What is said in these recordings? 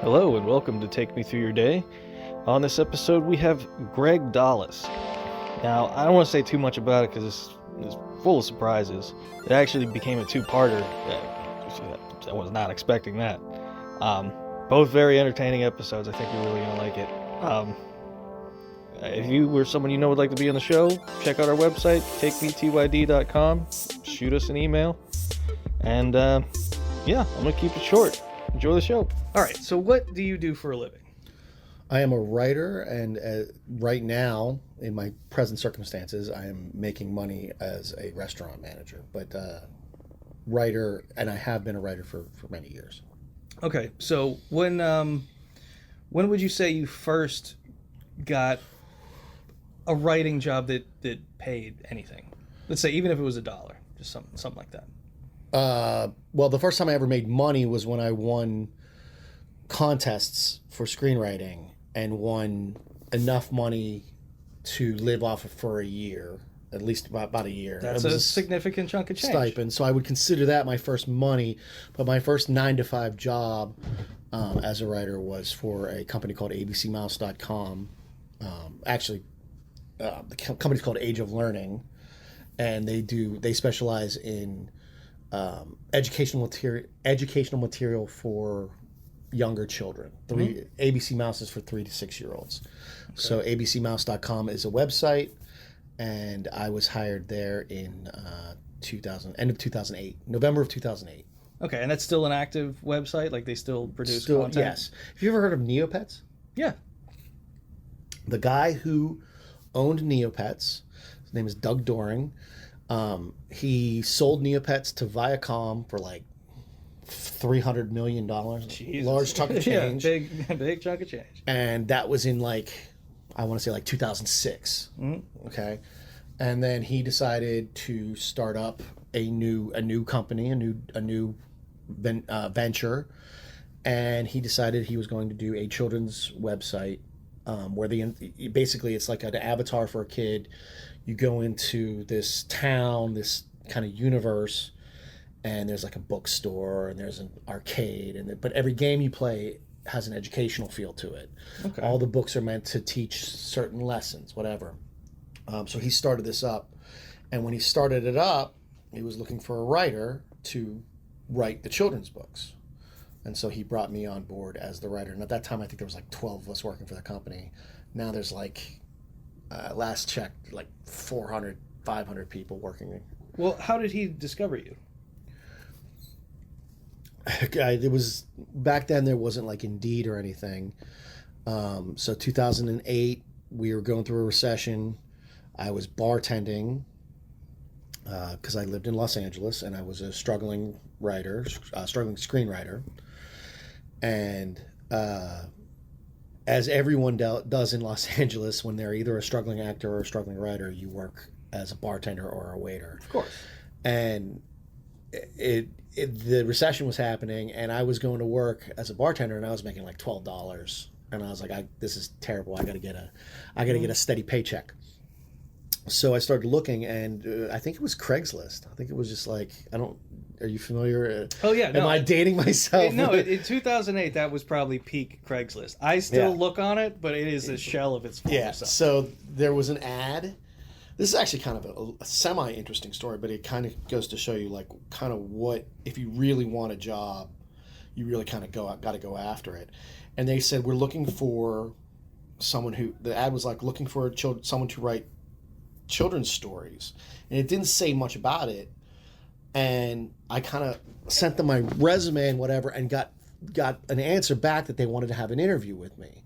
Hello and welcome to Take Me Through Your Day. On this episode we have Greg Dawless. Now, I don't want to say too much about it because it's full of surprises. It actually became a two-parter. I was not expecting that. Both very entertaining episodes. I think you're really going to like it. If you or someone you know would like to be on the show, check out our website, TakeMeTYD.com. Shoot us an email. And I'm going to keep it short. Enjoy the show. All right, so what do you do for a living? I am a writer, and right now, in my present circumstances, I am making money as a restaurant manager. But writer, and I have been a writer for many years. Okay, so when would you say you first got a writing job that paid anything? Let's say even if it was $1, just something like that. Well, the first time I ever made money was when I won contests for screenwriting and won enough money to live off of for a year, at least about a year. That's a significant chunk of change. Stipend. So I would consider that my first money, but my first 9-to-5 job as a writer was for a company called abcmouse.com. The company's called Age of Learning, and they specialize in educational material for younger children. ABC Mouse is for 3 to 6 year olds. Okay. So abcmouse.com is a website, and I was hired there in end of 2008, November of 2008. Okay, and that's still an active website? Like they still produce content? Yes. Have you ever heard of Neopets? Yeah. The guy who owned Neopets, his name is Doug Doring. He sold Neopets to Viacom for like $300 million. Jesus. Large chunk of change. Yeah, big chunk of change. And that was in I want to say 2006. Mm-hmm. Okay. And then he decided to start up a new company, a new venture. And he decided he was going to do a children's website where basically it's like an avatar for a kid. You go into this town, this kind of universe, and there's like a bookstore and there's an arcade, but every game you play has an educational feel to it. Okay. All the books are meant to teach certain lessons, whatever. So he started this up, and when he started it up, he was looking for a writer to write the children's books. And so he brought me on board as the writer. And at that time, I think there was 12 of us working for the company. Now there's last check, 400, 500 people working. Well, how did he discover you? It was back then. There wasn't Indeed or anything. So 2008, we were going through a recession. I was bartending because I lived in Los Angeles, and I was a struggling screenwriter. And as everyone does in Los Angeles, when they're either a struggling actor or a struggling writer, you work as a bartender or a waiter. Of course. And the recession was happening, and I was going to work as a bartender, and I was making $12, and I was like, "This is terrible. I got to get a steady paycheck." So I started looking, and I think it was Craigslist. I think it was just are you familiar? Oh, yeah. Am I dating myself? In 2008, that was probably peak Craigslist. I still look on it, but it is a shell of its former self. So there was an ad. This is actually kind of a semi-interesting story, but it kind of goes to show you what, if you really want a job, you really kind of got to go after it. And they said, we're looking for someone the ad was looking for someone to write children's stories. And it didn't say much about it. And I kind of sent them my resume and whatever, and got an answer back that they wanted to have an interview with me.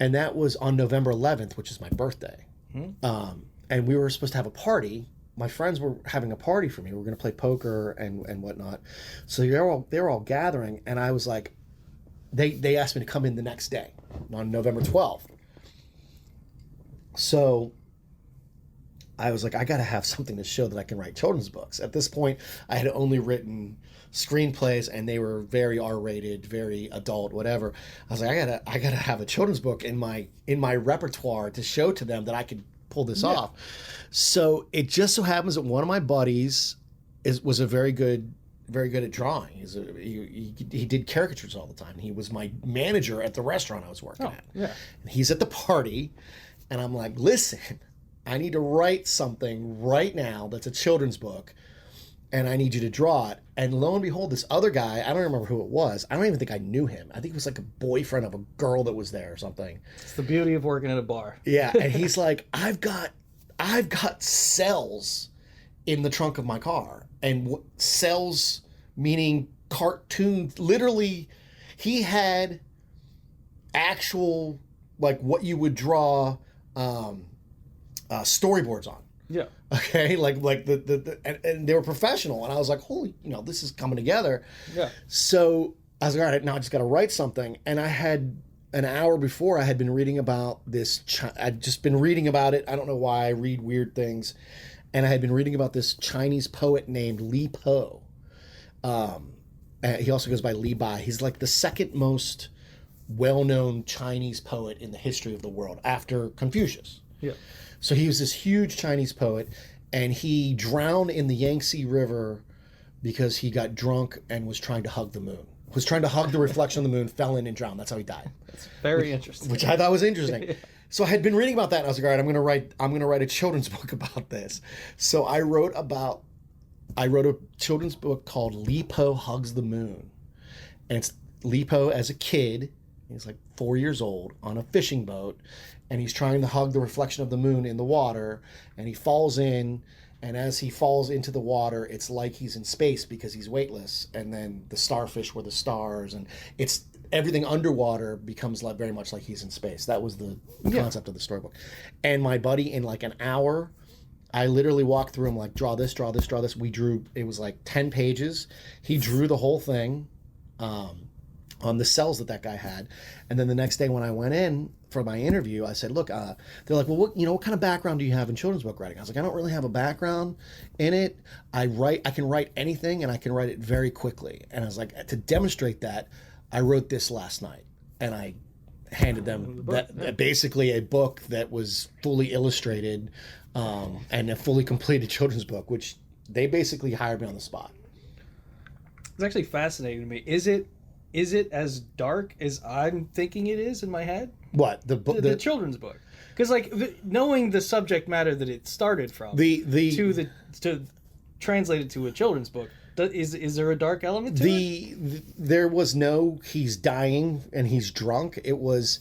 And that was on November 11th, which is my birthday. Mm-hmm. And we were supposed to have a party. My friends were having a party for me. We were going to play poker and whatnot. So they were all gathering, and I was like, they asked me to come in the next day on November 12th. So I was like, I got to have something to show that I can write children's books. At this point, I had only written screenplays, and they were very R-rated, very adult, whatever. I was like, I gotta have a children's book in my repertoire to show to them that I could pull this off. So it just so happens that one of my buddies was a very good very good at drawing. He did caricatures all the time. He was my manager at the restaurant I was working at. Yeah. And he's at the party, and I'm like, listen, I need to write something right now that's a children's book, and I need you to draw it. And lo and behold, this other guy, I don't remember who it was. I don't even think I knew him. I think it was like a boyfriend of a girl that was there or something. It's the beauty of working at a bar. Yeah, and he's like, I've got cells in the trunk of my car. And cells meaning cartoons. Literally, he had actual, like, what you would draw storyboards on. Yeah. Okay, like and they were professional, and I was like, holy, this is coming together. Yeah. So I was like, all right, now I just got to write something. And I had an hour before, I had been reading about this. I'd just been reading about it. I don't know why I read weird things, and I had been reading about this Chinese poet named Li Po. He also goes by Li Bai. He's like the second most well-known Chinese poet in the history of the world after Confucius. Yeah. So he was this huge Chinese poet, and he drowned in the Yangtze River because he got drunk and was trying to hug the moon. Was trying to hug the reflection of the moon, fell in and drowned. That's how he died. That's very interesting. Which I thought was interesting. Yeah. So I had been reading about that, and I was like, all right, I'm gonna write a children's book about this. So I wrote a children's book called Li Po Hugs the Moon. And it's Li Po as a kid. He's like 4 years old on a fishing boat, and he's trying to hug the reflection of the moon in the water, and he falls in, and as he falls into the water, it's like he's in space because he's weightless, and then the starfish were the stars, and it's everything underwater becomes like very much like he's in space. That was the concept of the storybook. And my buddy, in like an hour, I literally walked through him like, draw this, draw this, draw this. We drew, it was like 10 pages. He drew the whole thing on the cells that guy had. And then the next day when I went in for my interview, I said, look, they're like, well, what kind of background do you have in children's book writing? I was like, I don't really have a background in it. I can write anything, and I can write it very quickly. And I was like, to demonstrate that, I wrote this last night. And I handed them basically a book that was fully illustrated and a fully completed children's book, which they basically hired me on the spot. It's actually fascinating to me. Is it as dark as I'm thinking it is in my head? What? The children's book? Because knowing the subject matter that it started from to translate it to a children's book, is there a dark element to it? There was no he's dying and he's drunk. It was,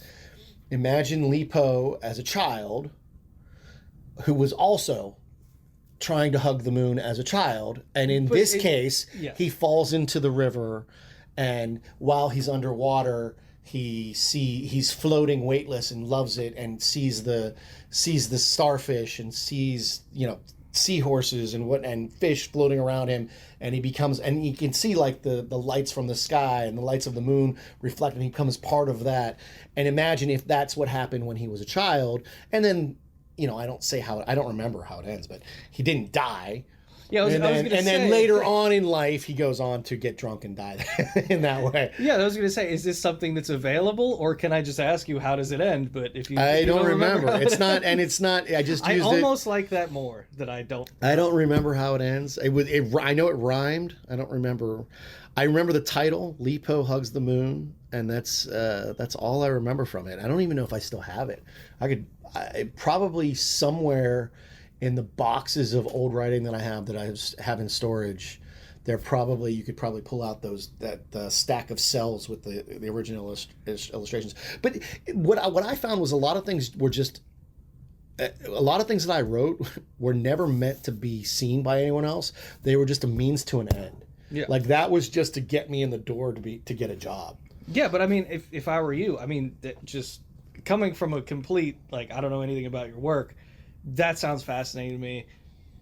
imagine Li Po as a child who was also trying to hug the moon as a child, and in this case, he falls into the river. And while he's underwater, he's floating weightless and loves it, and sees the starfish and sees seahorses and fish floating around him, and he can see like the lights from the sky and the lights of the moon reflect, and he becomes part of that. And imagine if that's what happened when he was a child, and then I don't remember how it ends, but he didn't die. Yeah, then later on in life, he goes on to get drunk and die in that way. Yeah, I was going to say, is this something that's available, or can I just ask you how does it end? But I don't remember. It's not. I just used it. I almost like that more. That I don't. I don't remember how it ends. I know it rhymed. I don't remember. I remember the title, Li Po Hugs the Moon, and that's all I remember from it. I don't even know if I still have it. I probably somewhere in the boxes of old writing that I have in storage, you could probably pull out that stack of cells with the original illustrations. But what I found was a lot of things that I wrote were never meant to be seen by anyone else. They were just a means to an end. Yeah. Like that was just to get me in the door to get a job. Yeah, but I mean, if I were you, I mean, just coming from a complete, I don't know anything about your work, that sounds fascinating to me.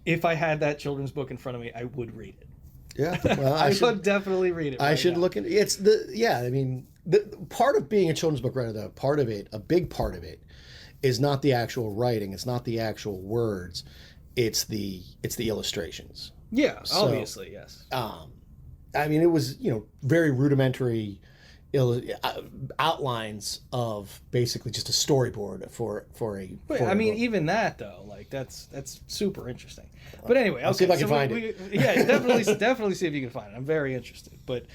If I had that children's book in front of me, I would read it. Yeah, well, I would definitely read it. I should look into it's the part of being a children's book writer, though, a big part of it is not the actual writing, it's not the actual words, it's the illustrations. Yeah, obviously, yes. I mean, it was very rudimentary outlines of basically just a storyboard for a. But for I a mean, book. even that though, like that's super interesting. But anyway, I'll see if I can find it. Yeah, definitely see if you can find it. I'm very interested. But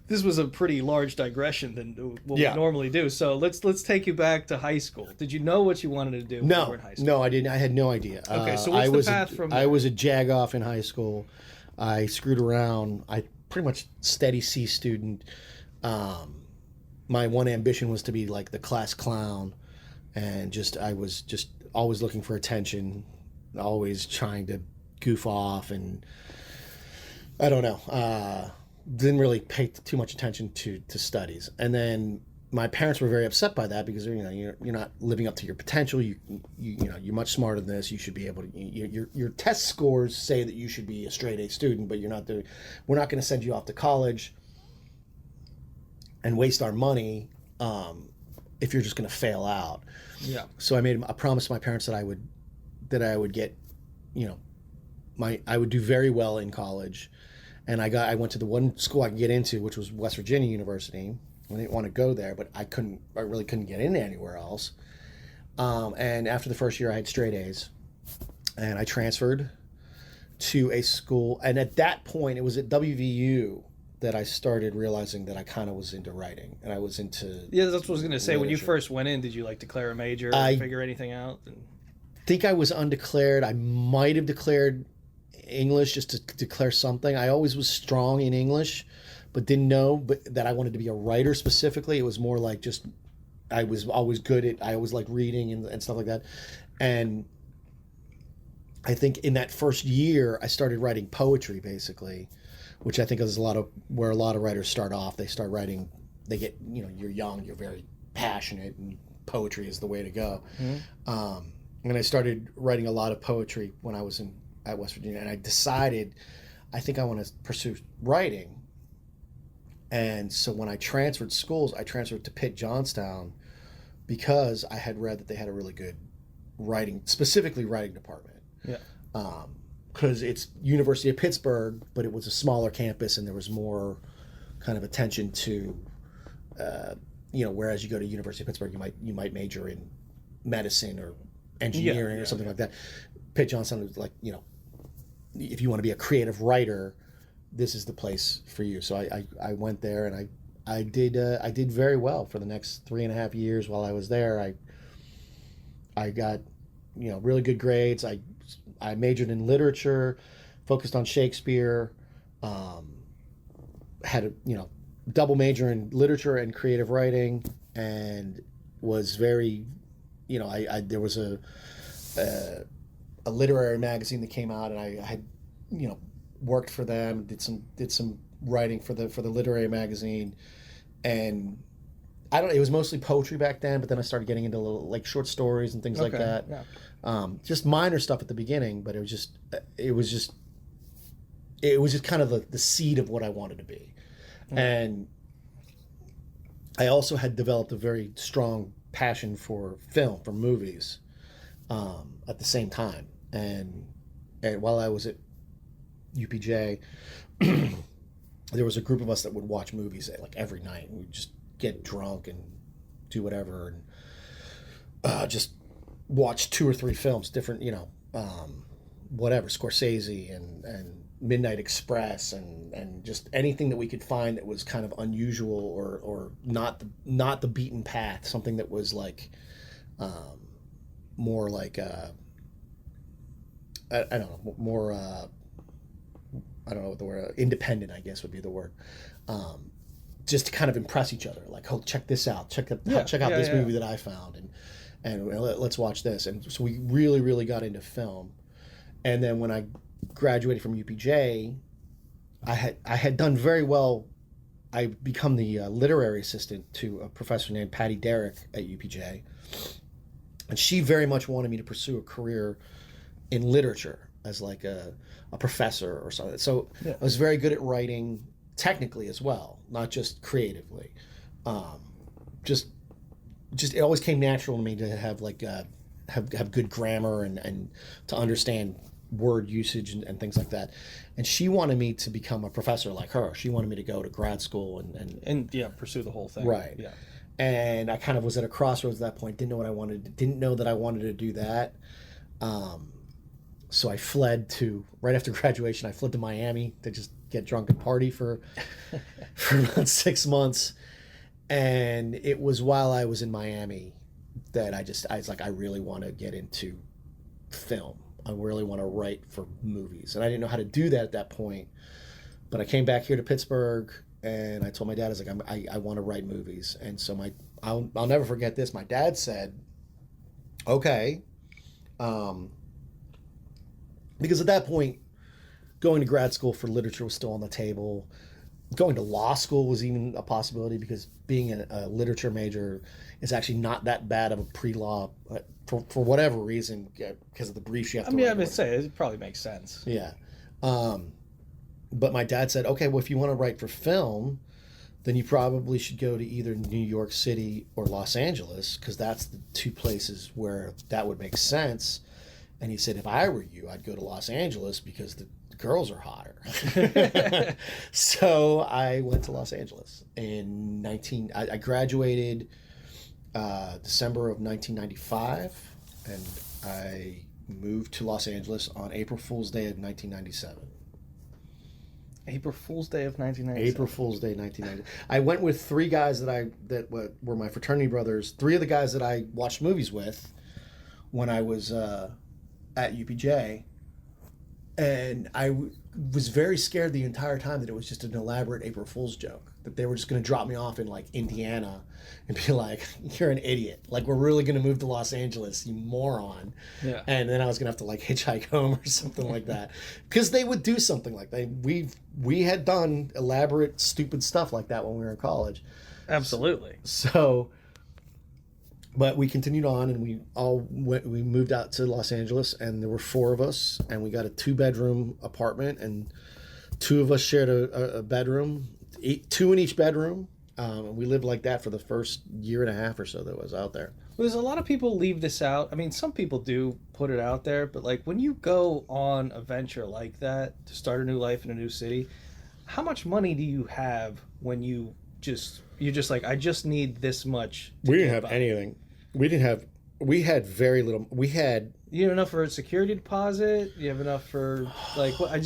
this was a pretty large digression than what we normally do. So let's take you back to high school. Did you know what you wanted to do when you were in high school? No, I didn't. I had no idea. Okay, so what's the path from there? I was a jag-off in high school. I screwed around. I pretty much steady C student. My one ambition was to be like the class clown, and I was just always looking for attention, always trying to goof off, and I don't know. Didn't really pay too much attention to studies. And then my parents were very upset by that because you're not living up to your potential. You're much smarter than this. You should be able to. Your test scores say that you should be a straight A student, but you're not. We're not going to send you off to college and waste our money if you're just going to fail out. Yeah. So I made a promise to my parents that I would get, I would do very well in college, and I went to the one school I could get into, which was West Virginia University. I didn't want to go there, but I really couldn't get in anywhere else. And after the first year, I had straight A's, and I transferred to a school. And at that point, it was at WVU that I started realizing that I kind of was into writing, and I was into. Yeah, that's what I was going to say. literature. When you first went in, did you declare a major or figure anything out? Think I was undeclared. I might have declared English just to declare something. I always was strong in English, but didn't know that I wanted to be a writer specifically. It was more like just I was always good at. I always liked reading and stuff like that, and I think in that first year I started writing poetry basically, which I think is where a lot of writers start off. They start writing. They get you're young, you're very passionate, and poetry is the way to go. Mm-hmm. And I started writing a lot of poetry when I was at West Virginia, and I decided I think I want to pursue writing. And so when I transferred schools, I transferred to Pitt Johnstown because I had read that they had a really good specifically writing department. Yeah. Because it's University of Pittsburgh, but it was a smaller campus, and there was more kind of attention to, whereas you go to University of Pittsburgh, you might major in medicine or engineering or something like that. Pitt Johnstown was like, if you want to be a creative writer, this is the place for you. So I went there, and I did very well for the next 3.5 years while I was there. I got really good grades. I majored in literature, focused on Shakespeare, had a double major in literature and creative writing, and was very there was a literary magazine that came out, and I had worked for them, did some writing for the literary magazine, and it was mostly poetry back then, but then I started getting into little short stories and things like that. Yeah. Just minor stuff at the beginning, but it was just kind of the seed of what I wanted to be. Mm. And I also had developed a very strong passion for film, for movies, at the same time. And while I was at UPJ, there was a group of us that would watch movies every night. We'd just get drunk and do whatever, and just watch 2 or 3 films, different, whatever, Scorsese and Midnight Express, and just anything that we could find that was kind of unusual or not the beaten path, something that was more like I don't know, more I don't know what the word, independent, I guess would be the word. Just to kind of impress each other, oh, check this out, check out this movie that I found, and let's watch this. And so we really, really got into film. And then when I graduated from UPJ, I had done very well. I become the literary assistant to a professor named Patty Derrick at UPJ, and she very much wanted me to pursue a career in literature as a professor or something. So I was very good at writing technically as well, not just creatively. Just it always came natural to me to have have good grammar and to understand word usage and things like that. And she wanted me to become a professor like her. She wanted me to go to grad school and yeah, pursue the whole thing. Right. Yeah. And I kind of was at a crossroads at that point. Didn't know that I wanted to do that. So I fled right after graduation, I fled to Miami to just get drunk and party for about 6 months. And it was while I was in Miami that I was like, I really want to get into film. I really want to write for movies. And I didn't know how to do that at that point. But I came back here to Pittsburgh and I told my dad, I was like, I want to write movies. And so I'll never forget this. My dad said, okay. Because at that point, going to grad school for literature was still on the table. Going to law school was even a possibility because being a literature major is actually not that bad of a pre-law for whatever reason because of the briefs you have to write. I would say it probably makes sense. Yeah. But my dad said, okay, well, if you want to write for film, then you probably should go to either New York City or Los Angeles because that's the two places where that would make sense. And he said, if I were you, I'd go to Los Angeles because the girls are hotter. So I went to Los Angeles I graduated December of 1995, and I moved to Los Angeles on April Fool's Day of 1997. April Fool's Day of 1997. April Fool's Day 1990. I went with three guys that were my fraternity brothers. Three of the guys that I watched movies with when I was at UPJ, and I was very scared the entire time that it was just an elaborate April Fool's joke, that they were just going to drop me off in like Indiana and be like, you're an idiot, like we're really going to move to Los Angeles, you moron. Yeah. And then I was going to have to like hitchhike home or something like that, because they would do something like that. We had done elaborate stupid stuff like that when we were in college. Absolutely. So but we continued on, and we moved out to Los Angeles, and there were four of us, and we got a 2-bedroom apartment, and two of us shared a bedroom, two in each bedroom. And we lived like that for the first year and a half or so that I was out there. There's a lot of people leave this out. I mean, some people do put it out there, but like when you go on a venture like that to start a new life in a new city, how much money do you have when you're just like, I just need this much? We didn't have anything. We had very little. You have enough for a security deposit? You have enough for like what? I'm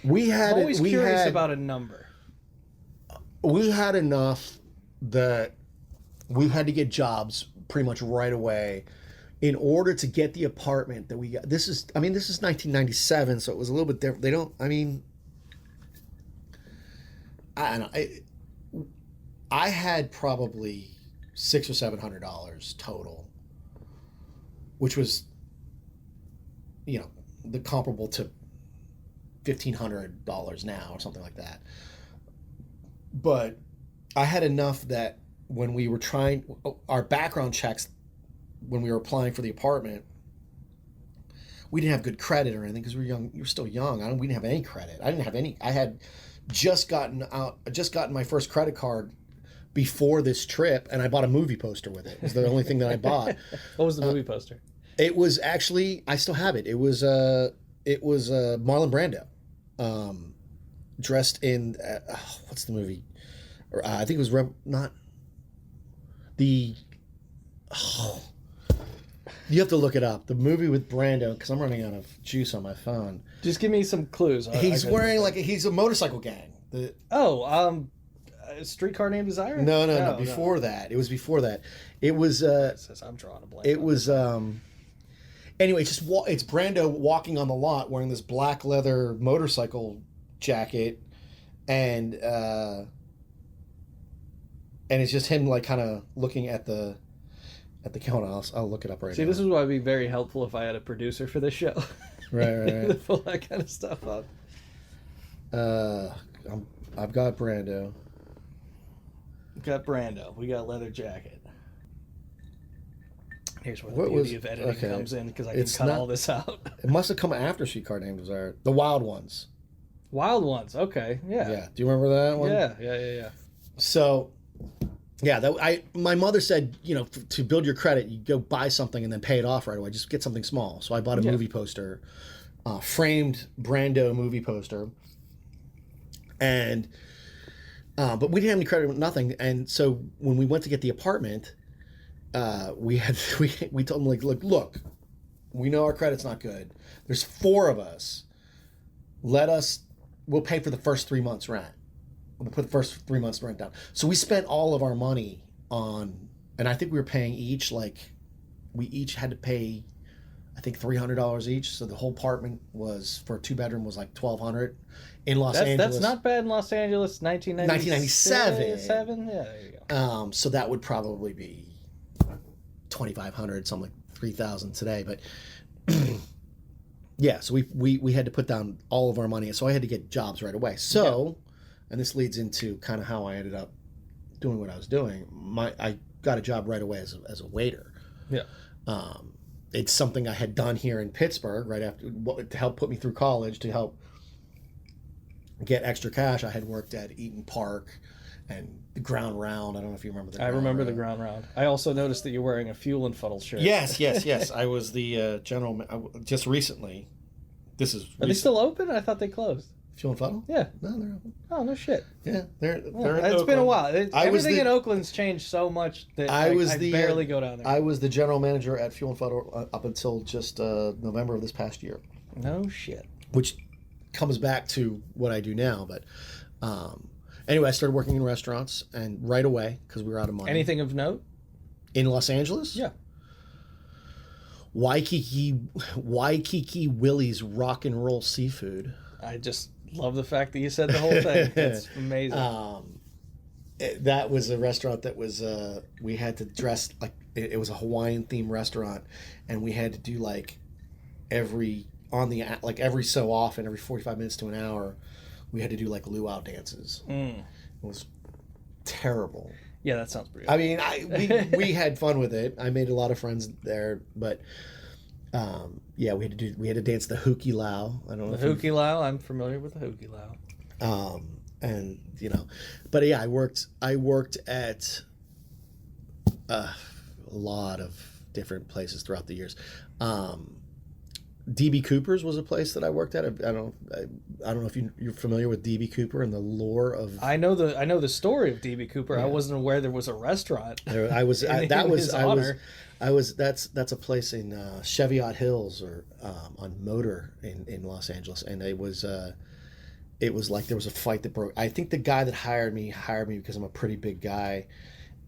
always curious about a number. We had enough that we had to get jobs pretty much right away in order to get the apartment that we got. This is 1997, so it was a little bit different. I don't know. I had probably $600 or $700 total, which was, the comparable to $1,500 now or something like that. But I had enough that when we were our background checks, when we were applying for the apartment, we didn't have good credit or anything because we were young. You were still young. We didn't have any credit. I didn't have any. I had just gotten my first credit card before this trip, and I bought a movie poster with it. It was the only thing that I bought. What was the movie poster? It was actually, I still have it. It was Marlon Brando, dressed in what's the movie? I think it was not the. Oh, you have to look it up. The movie with Brando, because I'm running out of juice on my phone. Just give me some clues. He's wearing he's a motorcycle gang. Streetcar Named Desire? No. Before that, it was before that. It was. I'm drawing a blank. It was. Anyway, it's Brando walking on the lot wearing this black leather motorcycle jacket, and it's just him like kind of looking at the camera. I'll look it up right now. See, this is why it'd be very helpful if I had a producer for this show. Right. To pull that kind of stuff up. I've got Brando. Got Brando. We got leather jacket. Here's where the beauty of editing comes in, because I can cut all this out. It must have come after Streetcar Named Desire. The Wild Ones. Wild Ones. Okay. Yeah. Yeah. Do you remember that one? Yeah. So, yeah, my mother said, to build your credit, you go buy something and then pay it off right away. Just get something small. So I bought a movie poster, framed Brando movie poster, and but we didn't have any credit with nothing. And so when we went to get the apartment, we told them, like, look, we know our credit's not good. There's 4 of us. We'll pay for the first 3 months rent. We'll put the first 3 months rent down. So we spent all of our money on, and I think we were paying each, like, we each had to pay, I think, $300 each. So the whole apartment was, for a 2-bedroom, was like $1,200 in Los Angeles. That's not bad in Los Angeles. 1997. Yeah, there you go. So that would probably be $2,500, something like $3,000 today. But yeah, so we had to put down all of our money. So I had to get jobs right away. So, and this leads into kind of how I ended up doing what I was doing. I got a job right away as a waiter. Yeah. It's something I had done here in Pittsburgh right after, to help put me through college, to help get extra cash. I had worked at Eaton Park and the Ground Round. I don't know if you remember the Ground I remember Round. the Ground Round. I also noticed that you're wearing a Fuel and Fuddle shirt. Yes. I was the general, just recently. Are they still open? I thought they closed. Fuel and Fuddle? Yeah. No, they're open. Oh, no shit. Yeah, they're in It's Oakland. been a while. Everything in Oakland's changed so much that I barely go down there. I was the general manager at Fuel and Fuddle up until just November of this past year. No shit. Which comes back to what I do now. But anyway, I started working in restaurants, and right away, because we were out of money. Anything of note? In Los Angeles? Yeah. Waikiki Willie's Rock and Roll Seafood. I just love the fact that you said the whole thing. That's amazing. That was a restaurant that was, we had to dress like, it was a Hawaiian themed restaurant, and we had to do like every so often, every 45 minutes to an hour, we had to do like luau dances. It was terrible. Yeah, that sounds pretty. I mean, we had fun with it. I made a lot of friends there, but yeah, we had to dance the Hookie Lau. I don't know. The Hookie Lau. I'm familiar with the Hookie Lau. And but yeah, I worked at a lot of different places throughout the years. DB Cooper's was a place that I worked at. I don't know if you're familiar with DB Cooper and the lore of. I know the story of DB Cooper. Yeah. I wasn't aware there was a restaurant. That's a place in Cheviot Hills or on Motor in Los Angeles, and it was like there was a fight that broke. I think the guy that hired me because I'm a pretty big guy,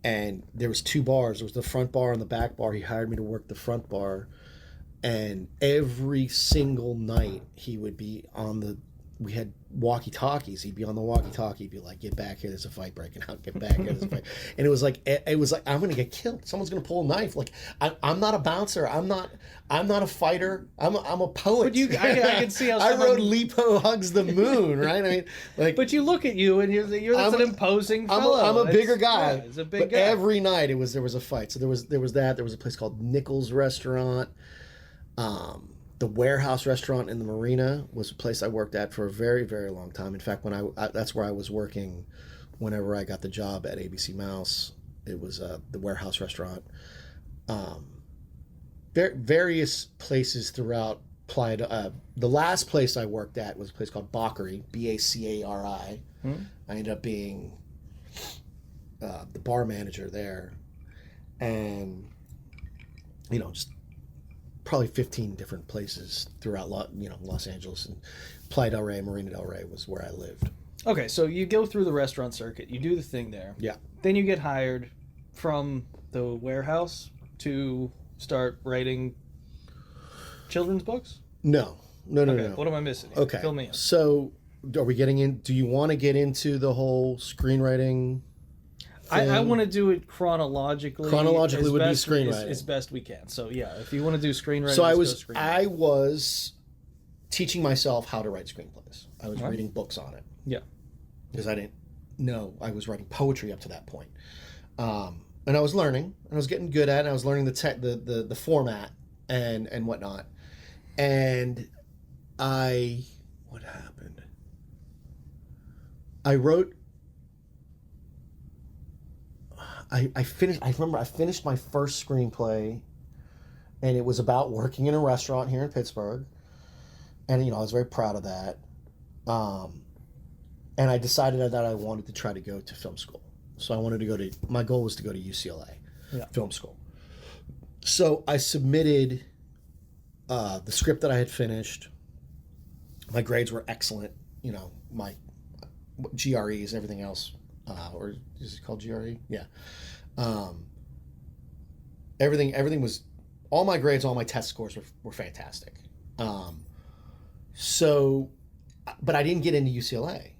and there was 2 bars. There was the front bar and the back bar. He hired me to work the front bar. And every single night he would be we had walkie-talkies. He'd be on the walkie-talkie. He'd be like, "Get back here, there's a fight breaking out. Get back here, there's a fight." And it was like I'm going to get killed. Someone's going to pull a knife. Like, I'm not a bouncer. I'm not a fighter. I'm a poet. But I can see how I wrote Lipo Hugs the Moon, right? I mean, like. But you look at you and you're an imposing fellow. I'm a bigger guy. Yeah, he's a big guy. Every night there was a fight. So there was that. There was a place called Nichols Restaurant. The Warehouse Restaurant in the Marina was a place I worked at for a very, very long time. In fact, that's where I was working whenever I got the job at ABC Mouse. It was the Warehouse Restaurant. Various places throughout Playa. The last place I worked at was a place called Bacari, Bacari. I ended up being the bar manager there, and just probably 15 different places throughout Los Angeles, and Playa del Rey, Marina del Rey was where I lived. Okay, so you go through the restaurant circuit, you do the thing there. Yeah. Then you get hired from the Warehouse to start writing children's books? No. Okay, what am I missing here? Okay. Fill me in. So, are we getting in? Do you want to get into the whole screenwriting thing? I want to do it chronologically. Chronologically would be screenwriting. As best we can. So yeah, if you want to do screenwriting, so I was teaching myself how to write screenplays. I was reading books on it. Yeah. Because I didn't know I was writing poetry up to that point. And I was learning, and I was getting good at it, and I was learning the format and whatnot. And what happened? I wrote. I remember I finished my first screenplay, and it was about working in a restaurant here in Pittsburgh. and I was very proud of that. And I decided that I wanted to try to go to film school. So I wanted to my goal was to go to UCLA film school. So I submitted the script that I had finished. My grades were excellent. My GREs, everything else, or is it called GRE? Yeah. Everything was, all my grades, all my test scores were fantastic. But I didn't get into UCLA.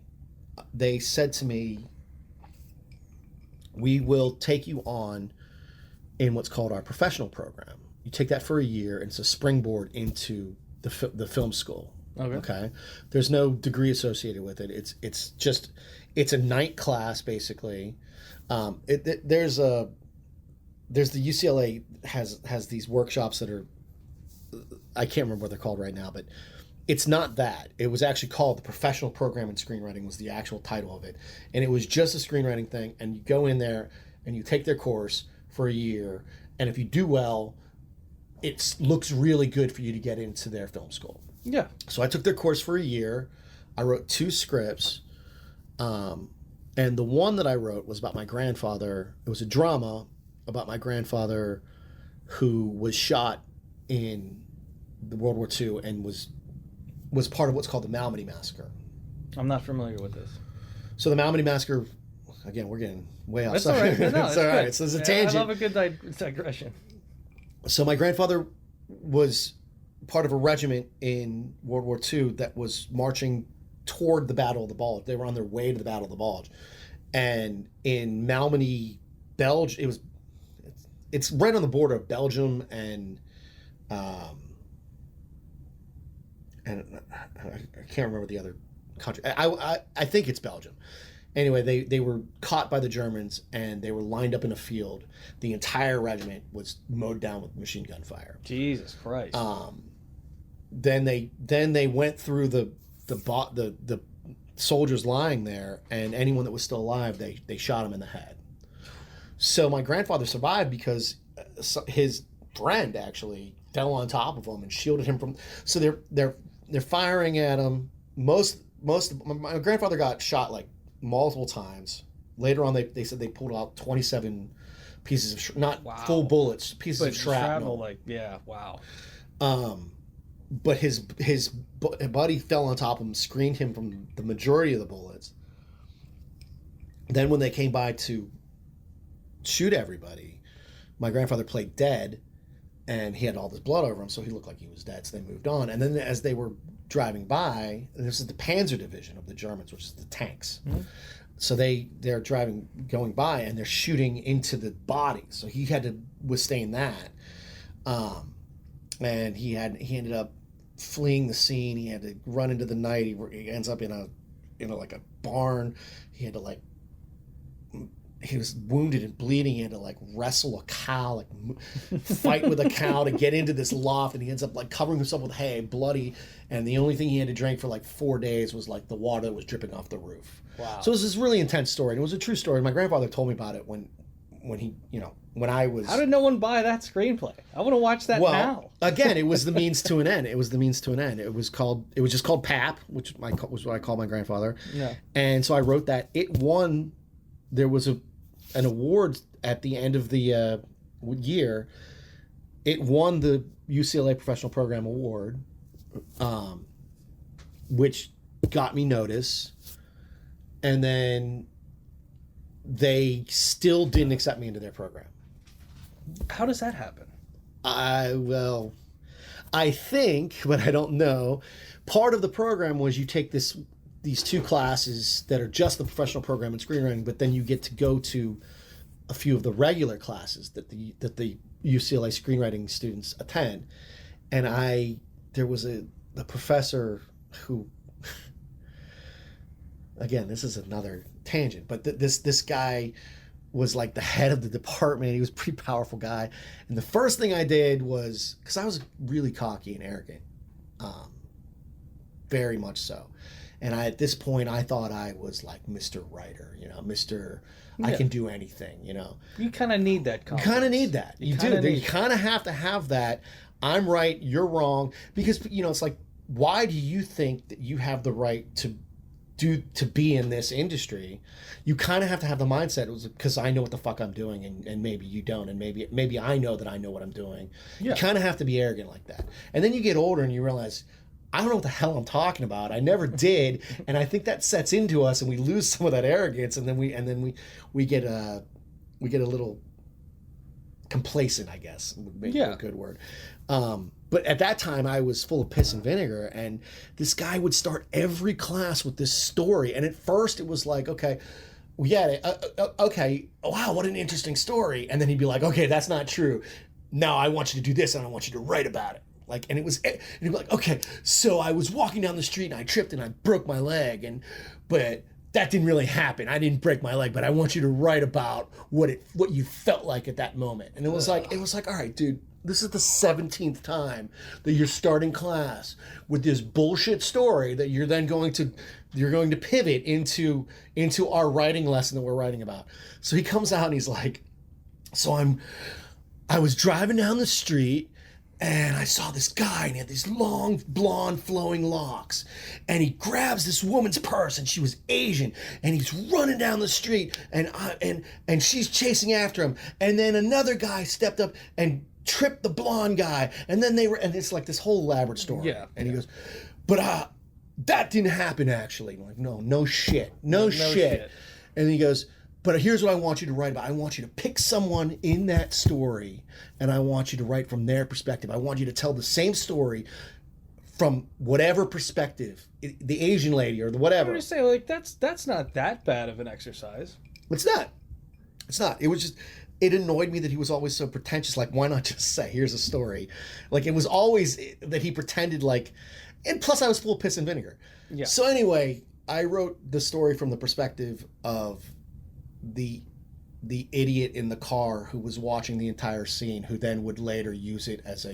They said to me, we will take you on in what's called our professional program. You take that for a year, and it's a springboard into the film school. Okay. There's no degree associated with it. It's a night class basically. There's the UCLA has these workshops that are, I can't remember what they're called right now, but it's not that. It was actually called the Professional Program in Screenwriting was the actual title of it. And it was just a screenwriting thing. And you go in there and you take their course for a year. And if you do well, it looks really good for you to get into their film school. Yeah. So I took their course for a year. I wrote 2 scripts. And the one that I wrote was about my grandfather. It was a drama about my grandfather who was shot in the World War II and was part of what's called the Malmedy Massacre. I'm not familiar with this. So the Malmedy Massacre, again, we're getting way off. That's all right. No, it's all right. So there's a tangent. I love a good digression. So my grandfather was part of a regiment in World War II that was marching toward the Battle of the Bulge. They were on their way to the Battle of the Bulge. And in Malmedy, Belgium, it's right on the border of Belgium and I can't remember the other country. I think it's Belgium. Anyway, they were caught by the Germans and they were lined up in a field. The entire regiment was mowed down with machine gun fire. Jesus Christ. Then they went through the soldiers lying there, and anyone that was still alive, they shot him in the head. So my grandfather survived because his friend actually fell on top of him and shielded him from. So they're firing at him. My grandfather got shot like multiple times. Later on, they said they pulled out 27 pieces of full bullets, pieces of shrapnel. Wow. But his buddy fell on top of him, screened him from the majority of the bullets. Then when they came by to shoot everybody, my grandfather played dead, and he had all this blood over him, so he looked like he was dead. So they moved on. And then as they were driving by, this is the Panzer Division of the Germans, which is the tanks. Mm-hmm. So they're going by, and they're shooting into the body. So he had to withstand that. And he ended up fleeing the scene. He had to run into the night. He ends up in a barn. He was wounded and bleeding. He had to wrestle a cow, fight with a cow to get into this loft, and he ends up covering himself with hay, bloody, and the only thing he had to drink for 4 days was the water that was dripping off the roof. Wow. So it was this really intense story, and it was a true story. My grandfather told me about it when I was. How did no one buy that screenplay? I want to watch that now. Again, it was the means to an end. It was just called PAP, which was what I called my grandfather. Yeah. And so I wrote that. It won. There was an award at the end of the year. It won the UCLA Professional Program Award, which got me notice. And then they still didn't accept me into their program. How does that happen? I think, but I don't know. Part of the program was you take these 2 classes that are just the professional program in screenwriting, but then you get to go to a few of the regular classes that the UCLA screenwriting students attend. And there was a professor who, again, this is another tangent, but this guy was the head of the department. He was a pretty powerful guy. And the first thing I did was, because I was really cocky and arrogant, very much so. And at this point, I thought I was Mr. Writer, Mr. I can do anything, You kind of need that confidence. You kind of need that. You do. You kind of have to have that. I'm right, you're wrong. Because, it's why do you think that you have the right to be in this industry? You kind of have to have the mindset, it was because I know what the fuck I'm doing, and maybe you don't, and maybe I know that I know what I'm doing. Yeah. You kind of have to be arrogant like that. And then you get older and you realize, I don't know what the hell I'm talking about. I never did. And I think that sets into us, and we lose some of that arrogance, and then we get a little complacent, I guess, would be a good word. But at that time, I was full of piss and vinegar, and this guy would start every class with this story. And at first, it was like, okay, okay, wow, what an interesting story. And then he'd be like, okay, that's not true. Now I want you to do this, and I want you to write about it. Like, and he'd be like, okay, so I was walking down the street and I tripped and I broke my leg, but that didn't really happen. I didn't break my leg, but I want you to write about what you felt like at that moment. And it was like, all right, dude, this is the 17th time that you're starting class with this bullshit story that you're then going to pivot into our writing lesson that we're writing about. So he comes out and he's like, I was driving down the street and I saw this guy, and he had these long, blonde, flowing locks. And he grabs this woman's purse, and she was Asian. And he's running down the street, and she's chasing after him. And then another guy stepped up and tripped the blonde guy. And then and it's like this whole elaborate story. Yeah. And he goes, but that didn't happen, actually. I'm like, no shit. No shit. And he goes, but here's what I want you to write about. I want you to pick someone in that story, and I want you to write from their perspective. I want you to tell the same story from whatever perspective, the Asian lady or the whatever. I was say, like, that's not that bad of an exercise. It's not. It was just, it annoyed me that he was always so pretentious. Like, why not just say, here's a story? Like, it was always that he pretended like, and plus I was full of piss and vinegar. Yeah. So anyway, I wrote the story from the perspective of the idiot in the car who was watching the entire scene, who then would later use it as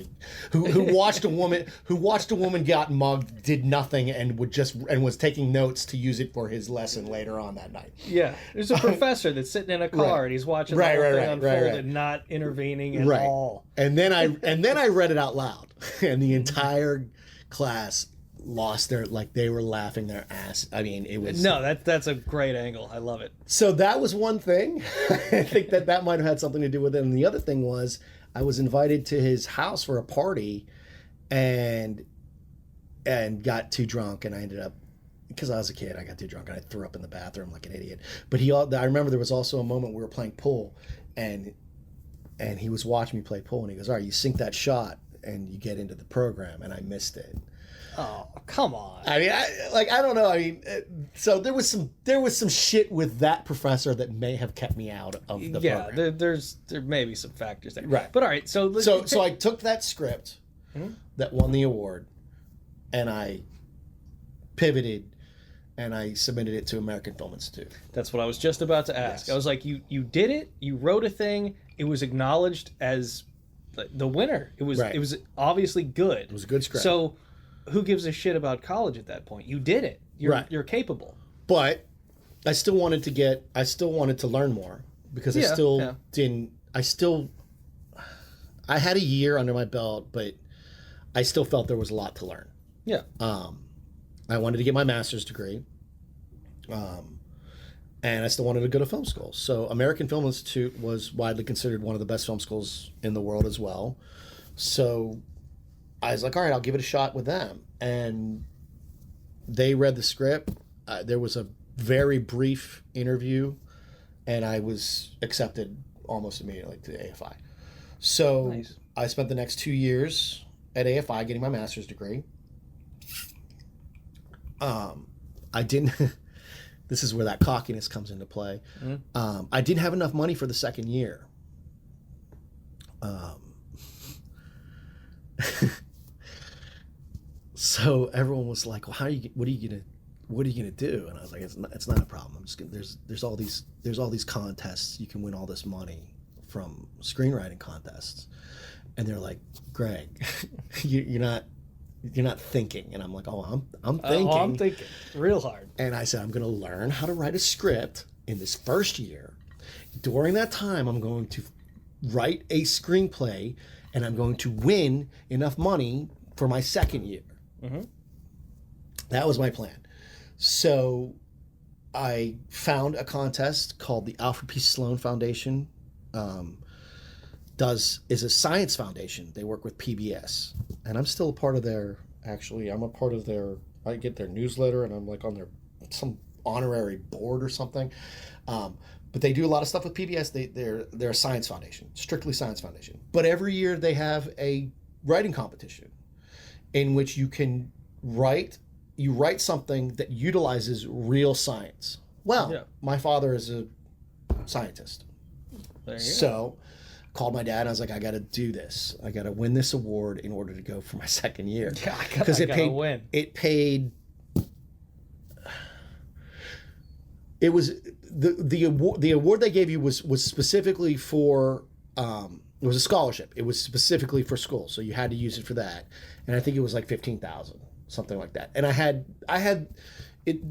who watched a woman got mugged, did nothing, and was taking notes to use it for his lesson later on that night. Yeah, there's a professor that's sitting in a car and he's watching the whole thing unfold and not intervening at all. And then I read it out loud, and the entire class lost their, like, they were laughing their ass. I mean, it was... No, that's a great angle. I love it. So that was one thing. I think that might have had something to do with it. And the other thing was, I was invited to his house for a party and got too drunk, and I ended up, because I was a kid, I got too drunk and I threw up in the bathroom like an idiot. But I remember there was also a moment we were playing pool, and he was watching me play pool, and he goes, all right, you sink that shot and you get into the program, and I missed it. Oh, come on. I mean, I don't know. I mean, so there was some shit with that professor that may have kept me out of the program. Yeah, there may be some factors there. Right. But all right, so I took that script that won the award, and I pivoted, and I submitted it to American Film Institute. That's what I was just about to ask. Yes. I was like, you did it. You wrote a thing. It was acknowledged as the winner. It was obviously good. It was a good script. So who gives a shit about college at that point? You did it. You're capable. But I still wanted to learn more, because I had a year under my belt, but I still felt there was a lot to learn. Yeah. I wanted to get my master's degree. And I still wanted to go to film school. So American Film Institute was widely considered one of the best film schools in the world as well. So I was like, all right, I'll give it a shot with them. And they read the script. There was a very brief interview, and I was accepted almost immediately to AFI. So nice. I spent the next 2 years at AFI getting my master's degree. I didn't... This is where that cockiness comes into play. Mm-hmm. I didn't have enough money for the second year. So everyone was like, "Well, what are you gonna do?" And I was like, "It's not a problem. I'm just gonna, there's all these contests. You can win all this money from screenwriting contests." And they're like, "Greg, you're not thinking." And I'm like, "Oh, I'm thinking. I'm thinking real hard." And I said, "I'm going to learn how to write a script in this first year. During that time, I'm going to write a screenplay, and I'm going to win enough money for my second year." Mm-hmm. That was my plan. So I found a contest called the Alfred P. Sloan Foundation. Is a science foundation. They work with PBS, and I'm still a part of their. Actually, I'm a part of their. I get their newsletter, and I'm like on their some honorary board or something. But they do a lot of stuff with PBS. They're a science foundation, strictly science foundation. But every year they have a writing competition, in which you can write. You write something that utilizes real science. Well, my father is a scientist. There you So called my dad and I was like, I got to do this. I got to win this award in order to go for my second year. Yeah, because it paid. Win. It paid. It was the award they gave you was specifically for. It was a scholarship. It was specifically for school, so you had to use it for that. And I think it was like 15,000. Something like that. And I had it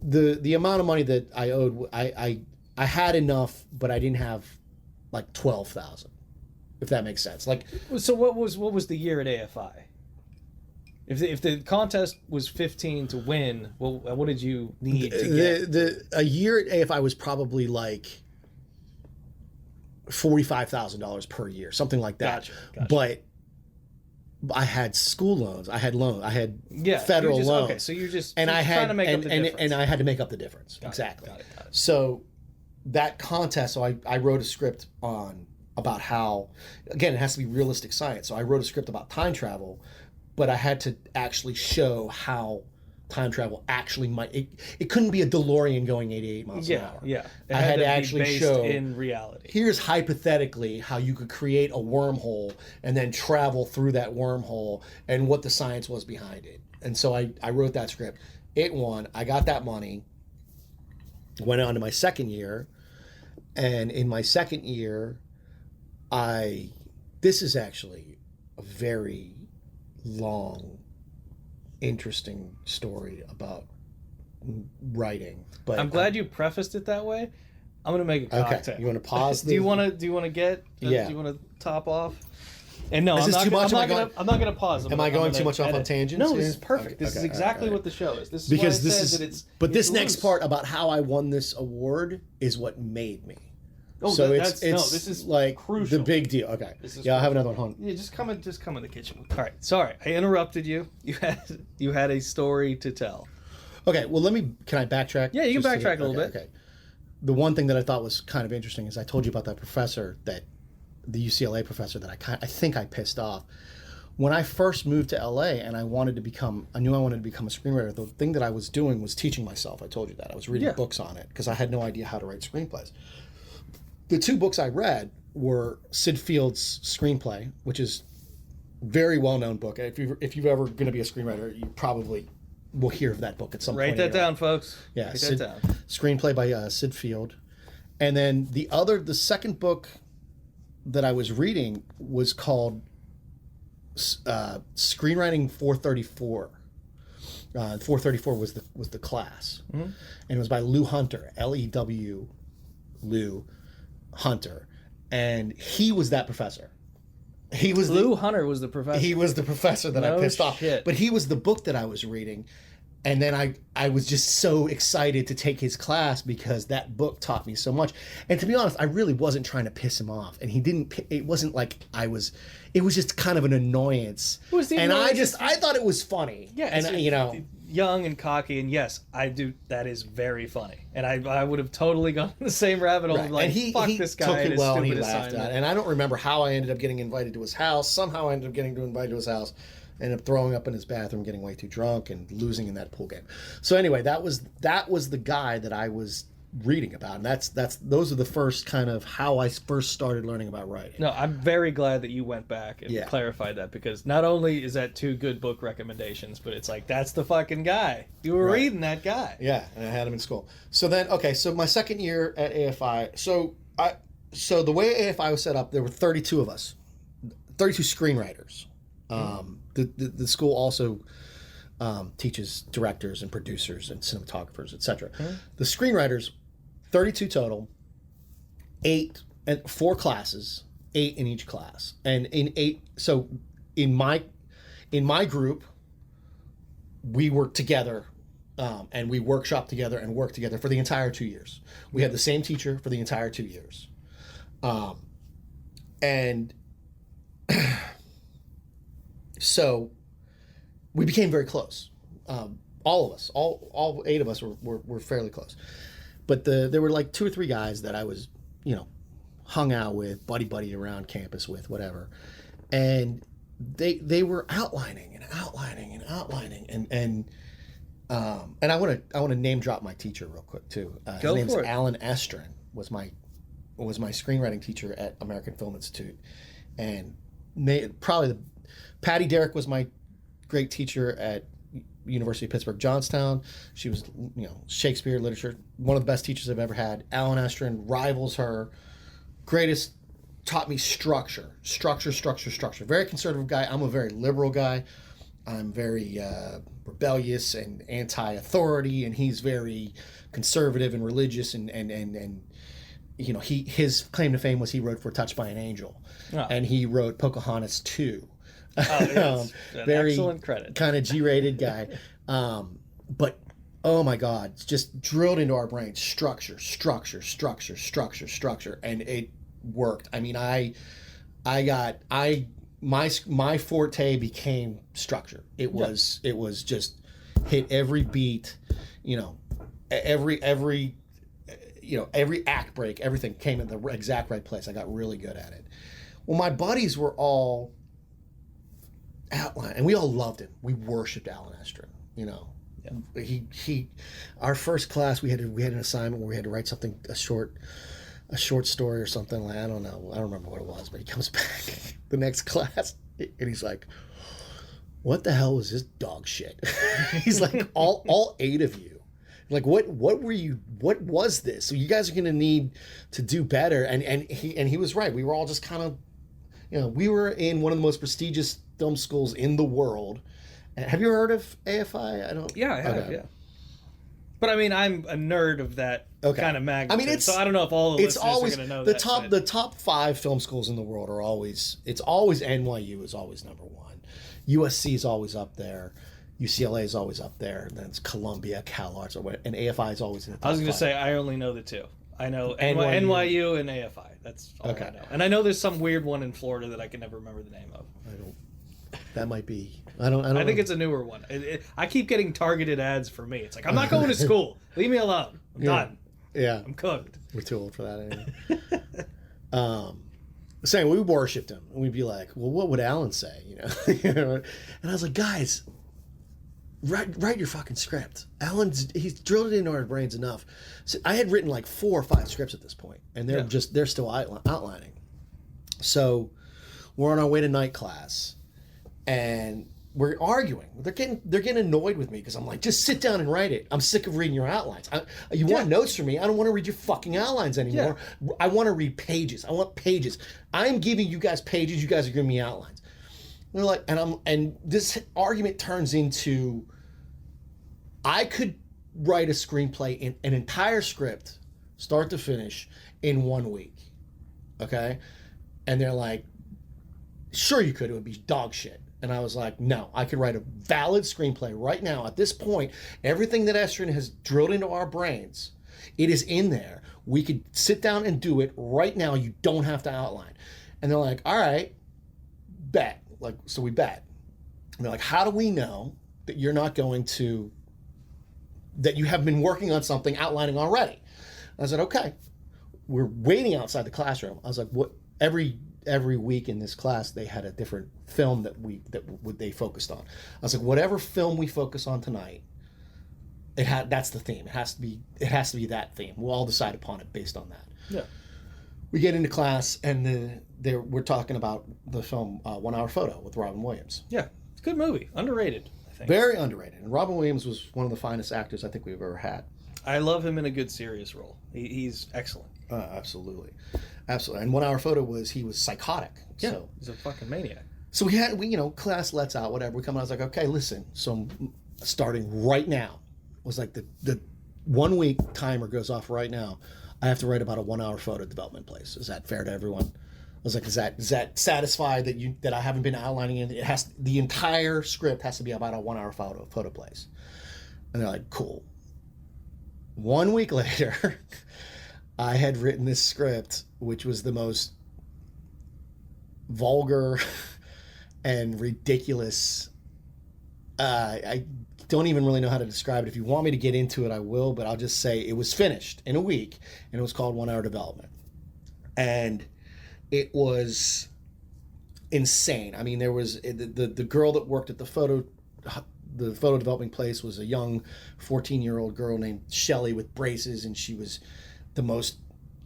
the amount of money that I owed. I had enough, but I didn't have like 12,000. If that makes sense. Like, so what was the year at AFI? If the contest was 15 to win, well, what did you need to get? A year at AFI was probably like $45,000 per year, something like that. Gotcha. But I had school loans. I had federal loans. Okay, so you're just and I had trying to make up the difference. And I had to make up the difference. Got exactly. It. So that contest. So I wrote a script about how, again, it has to be realistic science. So I wrote a script about time travel, but I had to actually show how time travel actually might. It couldn't be a DeLorean going 88 miles an hour. Yeah. I had to actually show in reality. Here's hypothetically how you could create a wormhole and then travel through that wormhole and what the science was behind it. And so I wrote that script. It won. I got that money. Went on to my second year. And in my second year, this is actually a very long, interesting story about writing. But I'm glad you prefaced it that way. I'm gonna make a cocktail. Okay, you want to pause? Do you want to get? Yeah. Do you want to top off? And no, Is I'm this not, too much? I'm not gonna pause. Am I going too much off on tangents? No, here? this is perfect. This is exactly what the show is. This is because why I this said is. That it's, but this it's next loose. part about how I won this award is what made me. Oh, so this is like crucial. the big deal. Okay, I'll have another one. Hold on. Yeah, just come in the kitchen. All right, sorry, I interrupted you. You had a story to tell. Okay, well can I backtrack? Yeah, you can backtrack a little bit. Okay. The one thing that I thought was kind of interesting is I told you about that professor, the UCLA professor that I think I pissed off. When I first moved to LA and I knew I wanted to become a screenwriter, the thing that I was doing was teaching myself. I told you that. I was reading books on it because I had no idea how to write screenplays. The two books I read were Sid Field's screenplay, which is a very well-known book. If you're ever going to be a screenwriter, you probably will hear of that book at some point. Write that down, folks. Yeah, Write that down. Screenplay by Sid Field. And then the second book that I was reading was called Screenwriting 434. 434 was the class. Mm-hmm. And it was by Lew Hunter, Lew Lew Hunter. And he was that professor. Lew Hunter was the professor. He was the professor that I pissed off. But he was the book that I was reading. And then I was just so excited to take his class because that book taught me so much. And to be honest, I really wasn't trying to piss him off. And it wasn't like it was just kind of an annoyance. And I thought it was funny. Yeah. And young and cocky, and yes, I do. That is very funny, and I would have totally gone the same rabbit hole. Right. Like, and fuck this guy. Took it well, and he stupid laughed assignment. at it. And I don't remember how I ended up getting invited to his house. Somehow I ended up getting invited to his house. Ended up throwing up in his bathroom, getting way too drunk, and losing in that pool game. So anyway, that was the guy that I was reading about, and those are the first kind of how I first started learning about writing. No, I'm very glad that you went back and clarified that, because not only is that two good book recommendations, but it's like, that's the fucking guy. You were reading that guy. Yeah, and I had him in school. So then, so my second year at AFI, so the way AFI was set up, there were 32 of us, 32 screenwriters. The school also teaches directors and producers and cinematographers, etc. The screenwriters, 32 total, 4 classes, 8 in each class. And in my group, we worked together, and we workshopped together and worked together for the entire 2 years. We had the same teacher for the entire 2 years. And so we became very close. All of us, all 8 of us were fairly close. But there were like 2 or 3 guys that I was, hung out with, buddy around campus with, whatever. And they were outlining and I want to name drop my teacher real quick too. His name's Alan Estrin, was my screenwriting teacher at American Film Institute, and Patty Derrick was my great teacher at University of Pittsburgh Johnstown. She was Shakespeare literature, one of the best teachers I've ever had. Alan Estrin rivals her. Greatest, taught me structure. Very conservative guy. I'm a very liberal guy. I'm very rebellious and anti-authority, and he's very conservative and religious. And his claim to fame was he wrote For Touched by an Angel, and he wrote Pocahontas 2. Yes. Very excellent credit. Kind of G-rated guy, but oh my God, it's just drilled into our brains. Structure, and it worked. I mean, my forte became structure. It was just hit every beat, every act break, everything came in the exact right place. I got really good at it. Well, my buddies were all outline, and we all loved him. We worshipped Alan Estrin. Yeah. He our first class we had an assignment where we had to write something, a short story or something. Like, I don't know, I don't remember what it was, but he comes back the next class and he's like, "What the hell was this dog shit?" He's like, all 8 of you, like, what was this? So you guys are gonna need to do better. And he was right. We were all just kind of, we were in one of the most prestigious film schools in the world. Have you heard of AFI? Yeah, I have. Okay. Yeah, but I mean, I'm a nerd of that kind of magnitude. I mean, so I don't know if all the listeners are going to know that. The top 5 film schools in the world are always NYU is always number 1, USC is always up there, UCLA is always up there, and then it's Columbia, Cal Arts, and AFI is always in the top 5. I was going to say I only know the 2. I know NYU and AFI. That's all I know. And I know there's some weird one in Florida that I can never remember the name of. That might be. I think it's a newer one. I keep getting targeted ads for me. It's like, I'm not going to school. Leave me alone. I'm done. Yeah. I'm cooked. We're too old for that anyway. Saying we worshipped him, and we'd be like, "Well, what would Alan say?" And I was like, "Guys, write your fucking script." He's drilled it into our brains enough. So I had written like 4 or 5 scripts at this point, and they're still outlining. So we're on our way to night class, and we're arguing. They're getting annoyed with me because I'm like, just sit down and write it. I'm sick of reading your outlines. You want notes from me? I don't want to read your fucking outlines anymore. Yeah. I want to read pages. I want pages. I'm giving you guys pages. You guys are giving me outlines. And they're like, and this argument turns into, I could write a screenplay in an entire script, start to finish, in 1 week. Okay, and they're like, sure you could. It would be dog shit. And I was like, no, I could write a valid screenplay right now. At this point, everything that Estrin has drilled into our brains, it is in there. We could sit down and do it right now. You don't have to outline. And they're like, all right, bet. Like, so we bet. And they're like, how do we know that you're not going to, that you have been working on something outlining already? And I said, okay. We're waiting outside the classroom. I was like, what? Every week in this class, they had a different film that they focused on. I was like, whatever film we focus on tonight, that's the theme. It has to be that theme. We'll all decide upon it based on that. Yeah. We get into class, and we're talking about the film 1 Hour Photo with Robin Williams. Yeah, it's a good movie. Underrated, I think. Very underrated. And Robin Williams was one of the finest actors I think we've ever had. I love him in a good serious role. He's excellent. Absolutely. And 1 Hour Photo he was psychotic. Yeah, so. He's a fucking maniac. So class lets out, whatever. We come out, I was like, okay, listen. So starting right now, was like the 1 week timer goes off right now. I have to write about a 1 hour photo development place. Is that fair to everyone? was like, is that satisfied that I haven't been outlining it? It has, the entire script has to be about a 1 hour photo plays. And they're like, cool. 1 week later, I had written this script, which was the most vulgar and ridiculous. I don't even really know how to describe it. If you want me to get into it, I will, but I'll just say it was finished in a week, and it was called 1 Hour Development. And it was insane. I mean, there was the girl that worked at the photo developing place was a young 14-year-old girl named Shelly with braces, and she was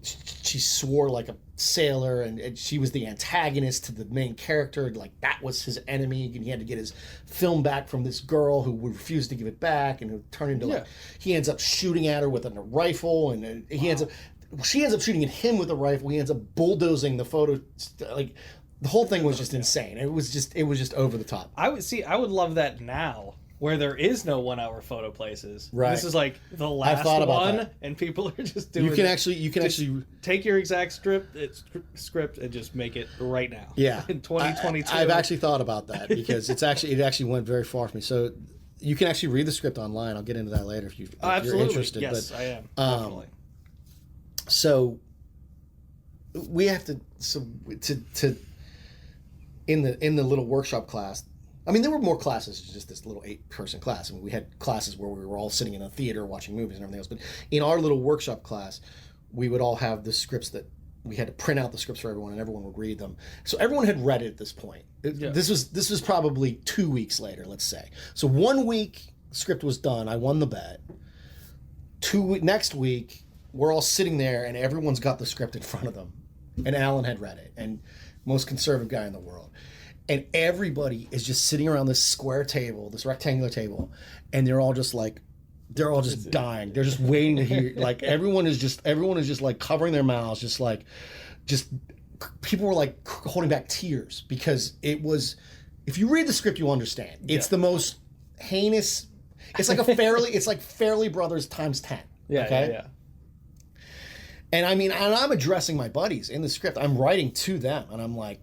she swore like a sailor, and she was the antagonist to the main character. Like, that was his enemy, and he had to get his film back from this girl who would refuse to give it back, and it would turn into like, he ends up shooting at her with a rifle, and she ends up shooting at him with a rifle. He ends up bulldozing the photo. Like, the whole thing was just insane. It was just over the top. I would love that now, where there is no 1 hour photo places. Right. This is like the last one, that. And people are just doing. You can actually take your exact script and just make it right now. Yeah. In 2022. I've actually thought about that, because it actually went very far for me. So you can actually read the script online. I'll get into that later if you're interested. Yes, but, I am. Definitely. So we have to in the little workshop class. I mean, there were more classes than just this little 8-person class. I mean, we had classes where we were all sitting in a theater watching movies and everything else. But in our little workshop class, we would all have the scripts that we had to print out the scripts for everyone, and everyone would read them. So everyone had read it at this point. This was probably 2 weeks later, let's say. So 1 week, the script was done. I won the bet. Next week, we're all sitting there, and everyone's got the script in front of them. And Alan had read it, and most conservative guy in the world. And everybody is just sitting around this square table, this rectangular table, and they're all just dying. They're just waiting to hear. Like, everyone is just like covering their mouths, just people were like holding back tears, because it was. If you read the script, you understand. It's the most heinous. It's like Fairly Brothers times 10. Yeah. Okay? Yeah. And I mean, I'm addressing my buddies in the script. I'm writing to them, and I'm like,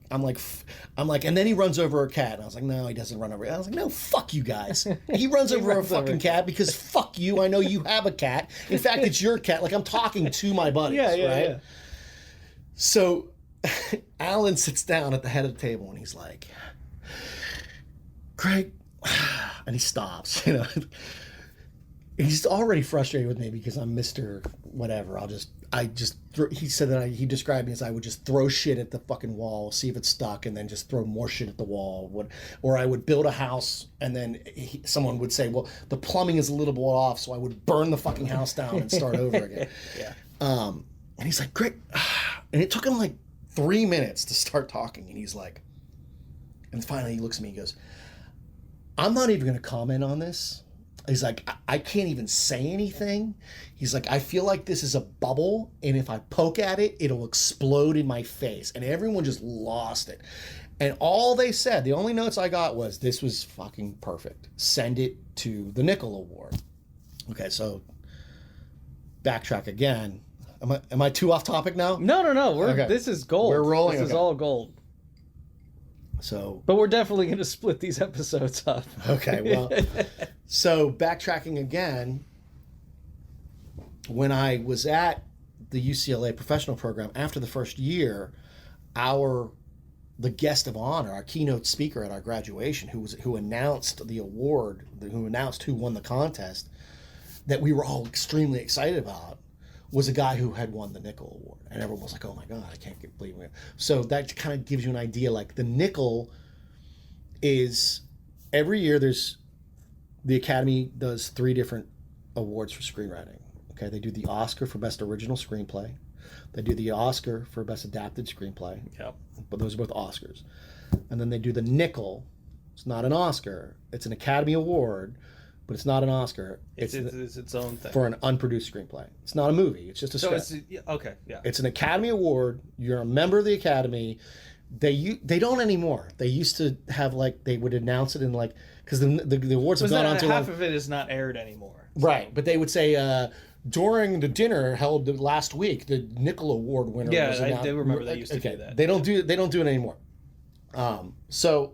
and then he runs over a cat, and I was like, no, he doesn't run over. I was like, no, fuck you guys. He runs over a fucking cat because fuck you. I know you have a cat. In fact, it's your cat. Like, I'm talking to my buddies, right? Yeah. So Alan sits down at the head of the table, and he's like, Greg, and he stops, He's already frustrated with me because I'm Mr. Whatever. He said that he described me as I would just throw shit at the fucking wall, see if it stuck, and then just throw more shit at the wall. Or I would build a house, and then someone would say, well, the plumbing is a little bit off, so I would burn the fucking house down and start over again. Yeah. And he's like, great. And it took him like 3 minutes to start talking, and he's like, and finally he looks at me and goes, I'm not even going to comment on this. He's like, I can't even say anything. He's like, I feel like this is a bubble, and if I poke at it, it'll explode in my face. And everyone just lost it. And all they said, the only notes I got was, this was fucking perfect. Send it to the Nickel Award. Okay, so backtrack again. Am I too off topic now? No. This is gold. We're rolling. This is all gold. But we're definitely going to split these episodes up. Okay, well, so backtracking again, when I was at the UCLA professional program after the first year, the guest of honor, our keynote speaker at our graduation, who announced the award, who announced who won the contest, that we were all extremely excited about, was a guy who had won the Nickel Award. And everyone was like, oh my God, I can't believe it. So that kind of gives you an idea. Like, the Nickel is, every year the Academy does 3 different awards for screenwriting. Okay, they do the Oscar for Best Original Screenplay. They do the Oscar for Best Adapted Screenplay. Yep. But those are both Oscars. And then they do the Nickel. It's not an Oscar. It's an Academy Award, but it's not an Oscar. It's its own thing. For an unproduced screenplay. It's not a movie. It's just a script. It's an Academy Award. You're a member of the Academy. They don't anymore. They used to have, like, they would announce it in, like, because the awards have gone on too long. Half of it is not aired anymore. Right, but they would say during the dinner held last week, the Nickel Award winner. Yeah, was I do remember they used to do that. They don't do it anymore. So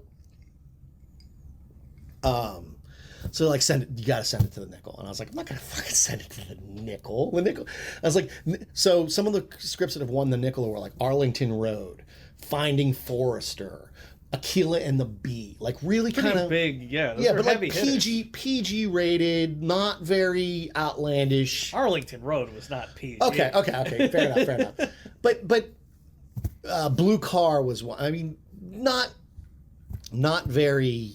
like send it. You got to send it to the Nickel, and I was like, I'm not gonna fucking send it to the Nickel. The Nickel. I was like, so some of the scripts that have won the Nickel were like Arlington Road, Finding Forrester, Aquila and the Bee, like really kind of big, yeah, but like PG rated, not very outlandish. Arlington Road was not PG. Okay, fair enough. But Blue Car was one. I mean, not very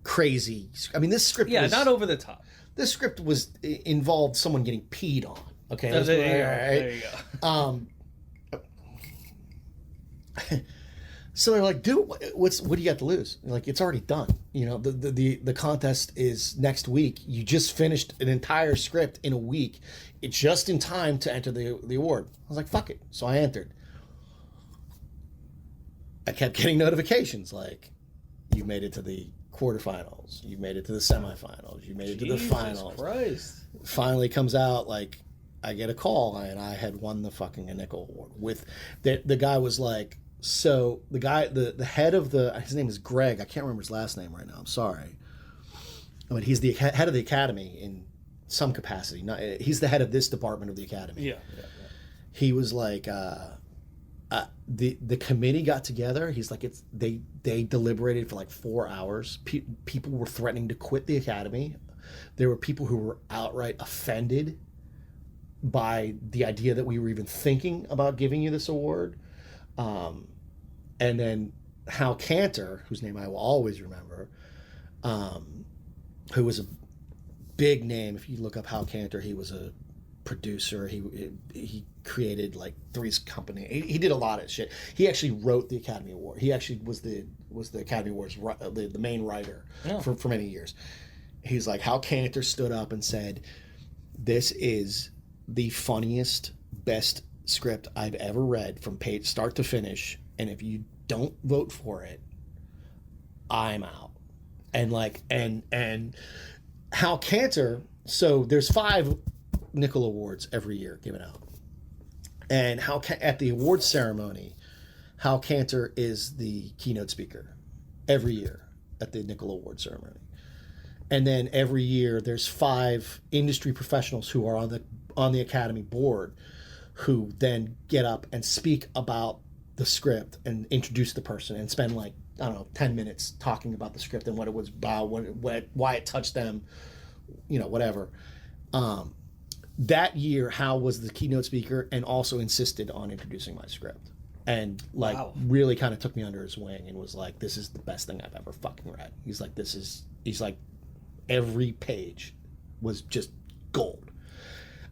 crazy. I mean, this script was not over the top. This script involved someone getting peed on. Okay, there you go. So they're like, dude, what do you got to lose? Like, it's already done. You know, the contest is next week. You just finished an entire script in a week. It's just in time to enter the award. I was like, fuck it. So I entered. I kept getting notifications like, you made it to the quarterfinals. You made it to the semifinals. You made it to the finals. Christ. Finally comes out, like, I get a call, and I had won the fucking Nickel Award. With the guy was like, so the guy, the head of his name is Greg. I can't remember his last name right now. I'm sorry. I mean, he's the head of the academy in some capacity. He's the head of this department of the academy. Yeah. He was like, the committee got together. He's like, they deliberated for like 4 hours. People were threatening to quit the academy. There were people who were outright offended by the idea that we were even thinking about giving you this award. And then Hal Cantor, whose name I will always remember, who was a big name. If you look up Hal Cantor, he was a producer. He created like Three's Company. He did a lot of shit. He actually wrote the Academy Award. He actually was the Academy Awards the main writer for many years. He's like, Hal Cantor stood up and said, "This is the funniest, best script I've ever read from page start to finish, and if you don't vote for it, I'm out." And like and Hal Cantor, so there's 5 Nickel Awards every year given out, and at the awards ceremony, Hal Cantor is the keynote speaker every year at the Nickel Award ceremony. And then every year there's 5 industry professionals who are on the Academy board who then get up and speak about the script and introduce the person and spend like, I don't know, 10 minutes talking about the script and what it was about, why it touched them, you know, whatever. That year, Hal was the keynote speaker and also insisted on introducing my script. And like really kind of took me under his wing and was like, this is the best thing I've ever fucking read. He's like, every page was just gold.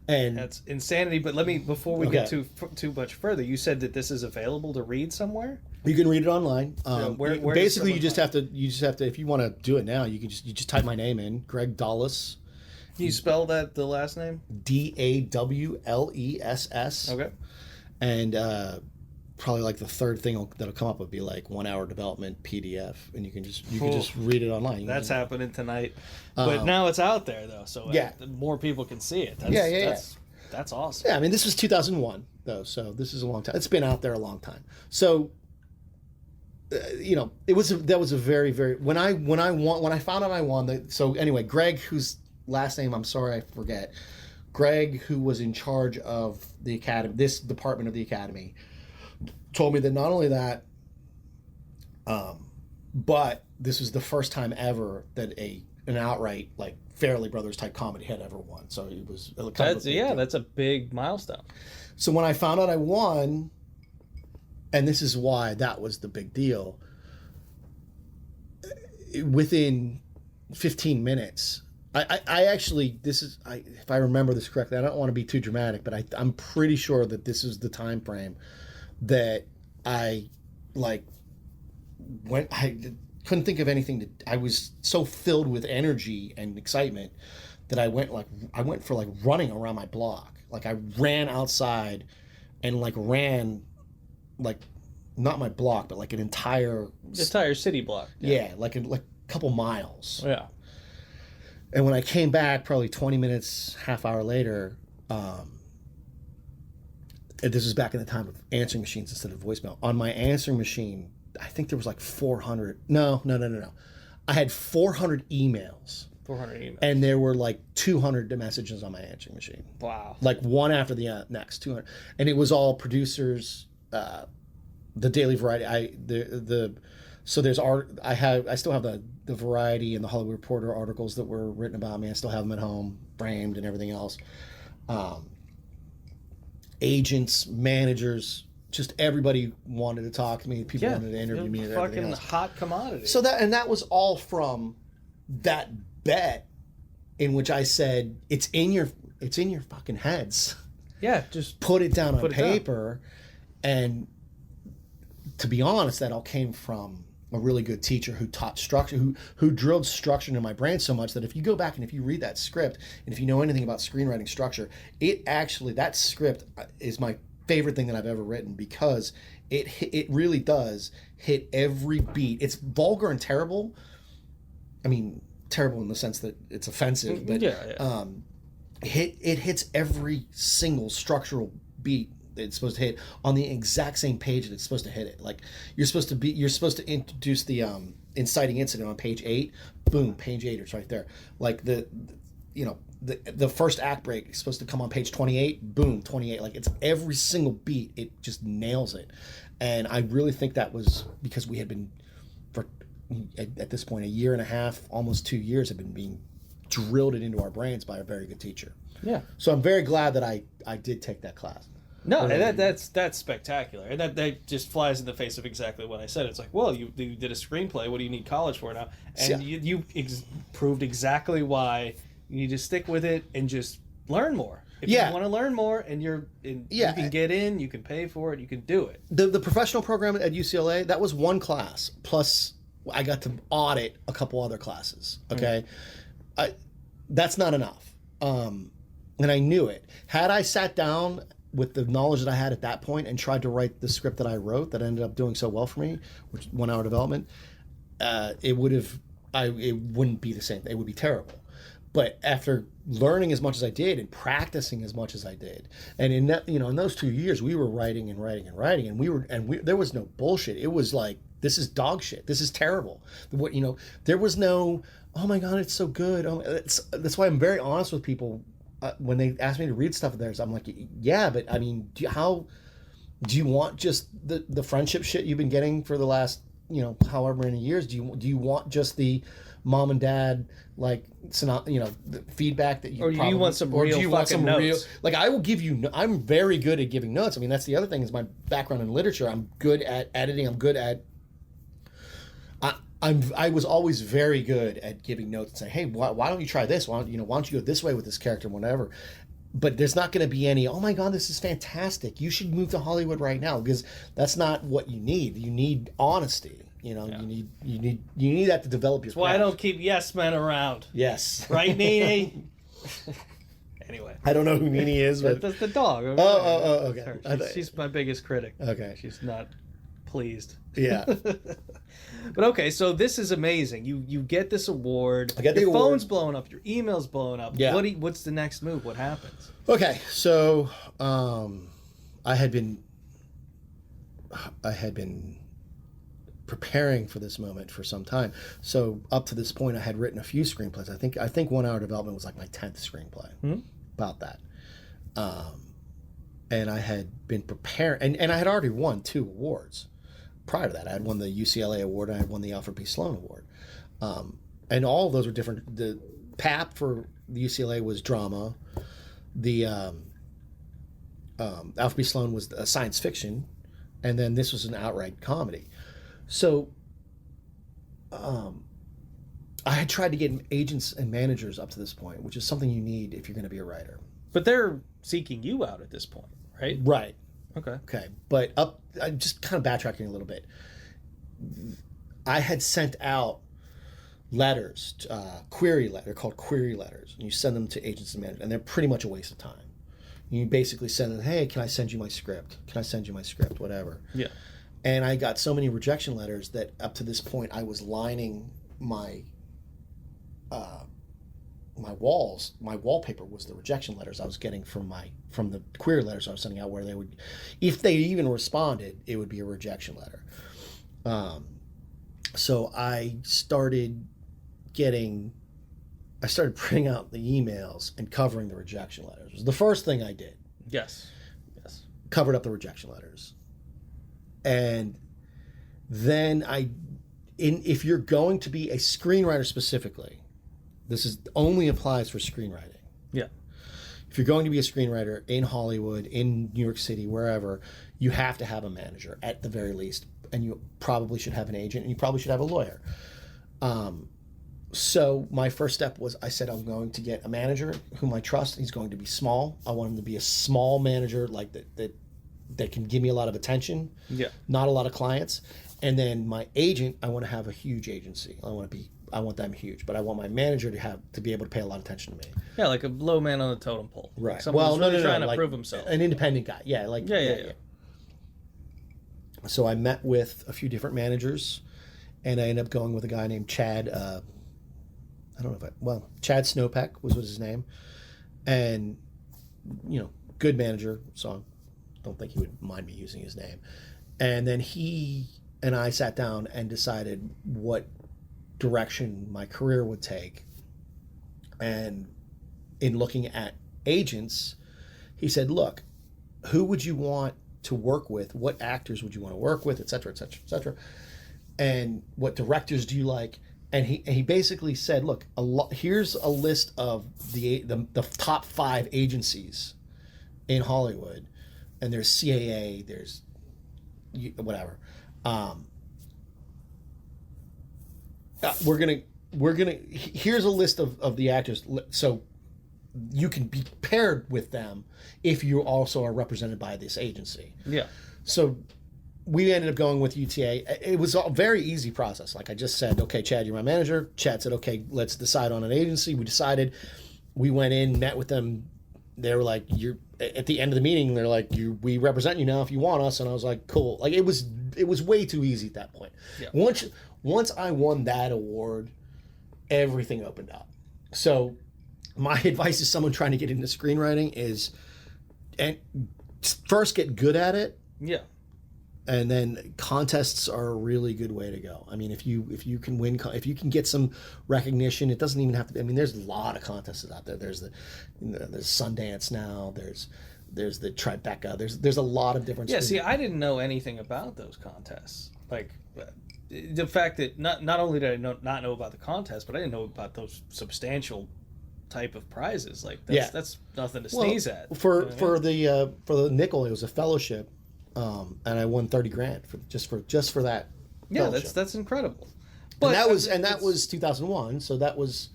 And that's insanity. But before we get too much further, you said that this is available to read somewhere. You can read it online. Where basically, you just have to. If you want to do it now, you just type my name in, Greg Dawless. Can you spell that, the last name? Dawless. Okay. And probably like the third thing that'll come up would be like 1 hour development PDF, and you can just read it online. That's happening tonight, but now it's out there though, so more people can see it. That's awesome. Yeah, I mean, this was 2001 though, so this is a long time. It's been out there a long time. So that was a very, very when I found out I won. So anyway, Greg, whose last name I'm sorry I forget, Greg, who was in charge of the academy, this department of the academy, told me that not only that, but this was the first time ever that an outright like Farrelly Brothers type comedy had ever won. So it was that's a big milestone. So when I found out I won, and this is why that was the big deal, within 15 minutes, I actually, if I remember this correctly, I don't want to be too dramatic, but I'm pretty sure that this is the time frame that I couldn't think of anything I was so filled with energy and excitement that I went for running around my block. Like I ran outside and ran not my block, but like an entire city block. Yeah, like a couple miles. Yeah. And when I came back, probably 20 minutes, half hour later, this was back in the time of answering machines instead of voicemail. On my answering machine, I think there was like 400. No. I had 400 emails. 400 emails. And there were like 200 messages on my answering machine. Wow. Like one after the next, 200. And it was all producers, the Daily Variety. So there's art. I still have the Variety and the Hollywood Reporter articles that were written about me. I still have them at home, framed and everything else. Agents, managers, just everybody wanted to talk to me. People wanted to interview me and everything else. Fucking hot commodity. So that was all from that bet in which I said, it's in your fucking heads. Yeah, just put it down on paper. And to be honest, that all came from a really good teacher who taught structure, who drilled structure into my brain so much that if you go back and if you read that script, and if you know anything about screenwriting structure, that script is my favorite thing that I've ever written, because it really does hit every beat. It's vulgar and terrible. I mean, terrible in the sense that it's offensive, but it hits every single structural beat that it's supposed to hit on the exact same page that it's supposed to hit it. Like you're supposed to introduce the inciting incident on page 8. Boom, page 8 is right there. Like the first act break is supposed to come on page 28. Boom, 28. Like it's every single beat. It just nails it. And I really think that was because we had been, for at this point, a year and a half, almost 2 years, have been being drilled it into our brains by a very good teacher. Yeah. So I'm very glad that I did take that class. No, that's spectacular, and that just flies in the face of exactly what I said. It's like, well, you did a screenplay. What do you need college for now? And you proved exactly why you need to stick with it and just learn more. If you want to learn more, and you can get in, you can pay for it, you can do it. The professional program at UCLA, that was one class plus I got to audit a couple other classes. Okay, that's not enough, and I knew it. Had I sat down with the knowledge that I had at that point and tried to write the script that I wrote that ended up doing so well for me, which 1 hour development, it wouldn't be the same. It would be terrible. But after learning as much as I did and practicing as much as I did, and in those 2 years we were writing, and there was no bullshit. It was like, this is dog shit. This is terrible. There was no, oh my God, it's so good. That's why I'm very honest with people. When they ask me to read stuff of theirs, I'm like, yeah, but I mean, do you want just the friendship shit you've been getting for the last, however many years? Do you want just the mom and dad, like, the feedback that you, or do you want some real fucking notes? Like, I will give you. I'm very good at giving notes. I mean, that's the other thing, is my background in literature. I'm good at editing. I'm good at. I was always very good at giving notes and saying, hey, why don't you try this? Why don't you go this way with this character, whatever. But there's not going to be any, oh my God, this is fantastic, you should move to Hollywood right now, because that's not what you need. You need honesty. You need that to develop your That's why I don't keep yes men around. Yes. Right, Nene? Anyway. I don't know who Nene is, but that's the dog. Okay. She's my biggest critic. Okay. She's not pleased. Yeah. But okay, so this is amazing. You get this award. I get the your award. Phone's blowing up. Your email's blowing up. Yeah. What's the next move? What happens? Okay, so I had been preparing for this moment for some time. So up to this point, I had written a few screenplays. I think 1 hour development was like my 10th screenplay. About that. And I had been preparing, and I had already won 2 awards. Prior to that, I had won the UCLA award, and I had won the Alfred P. Sloan award. And all of those were different. The PAP for the UCLA was drama. The Alfred P. Sloan was science fiction, and then this was an outright comedy. So I had tried to get agents and managers up to this point, which is something you need if you're going to be a writer. But they're seeking you out at this point, right? Right. Okay. But I'm just kind of backtracking a little bit. I had sent out letters, they're called query letters, and you send them to agents and managers, and they're pretty much a waste of time. You basically send them, hey, can I send you my script? Whatever. Yeah. And I got so many rejection letters that up to this point I was lining my my wallpaper was the rejection letters I was getting from the query letters I was sending out, where they would, if they even responded, it would be a rejection letter. So I started printing out the emails and covering the rejection letters. It was the first thing I did. Yes. Covered up the rejection letters. And then if you're going to be a screenwriter specifically, this only applies for screenwriting. Yeah. If you're going to be a screenwriter in Hollywood, in New York City, wherever, you have to have a manager at the very least, and you probably should have an agent, and you probably should have a lawyer. So my first step was, I said, I'm going to get a manager whom I trust. He's going to be small. I want him to be a small manager, like that can give me a lot of attention. Yeah. Not a lot of clients. And then my agent, I want to have a huge agency. I want them huge, but I want my manager to be able to pay a lot of attention to me. Yeah, like a low man on the totem pole. Right. Someone who's really trying to prove himself. An independent guy. Yeah. Yeah. So I met with a few different managers, and I ended up going with a guy named Chad. Chad Snowpeck was his name, and good manager. So I don't think he would mind me using his name. And then he and I sat down and decided what direction my career would take. And in looking at agents, he said, look, who would you want to work with? What actors would you want to work with, et cetera, et cetera, et cetera? And what directors do you like? And he basically said, look, here's a list of the top 5 agencies in Hollywood, and there's CAA, there's whatever. Here's a list of the actors, so you can be paired with them if you also are represented by this agency. Yeah. So we ended up going with UTA. It was a very easy process. Like I just said, okay, Chad, you're my manager. Chad said, okay, let's decide on an agency. We decided. We went in, met with them. They were like, "You're." At the end of the meeting, they're like, "We represent you now if you want us." And I was like, "Cool." Like it was way too easy at that point. Yeah. Once I won that award, everything opened up. So my advice to someone trying to get into screenwriting is, and first get good at it. Yeah. And then contests are a really good way to go. I mean, if you can win, if you can get some recognition, it doesn't even have to be. I mean, there's a lot of contests out there. There's there's Sundance now. There's the Tribeca. There's a lot of different. Yeah. See, I didn't know anything about those contests. Like the fact that not only did I not know about the contest, but I didn't know about those substantial type of prizes. Like that's nothing to sneeze at. For the nickel, it was a fellowship. And I won $30,000 for that. Yeah, fellowship. that's incredible. But that was 2001, so that was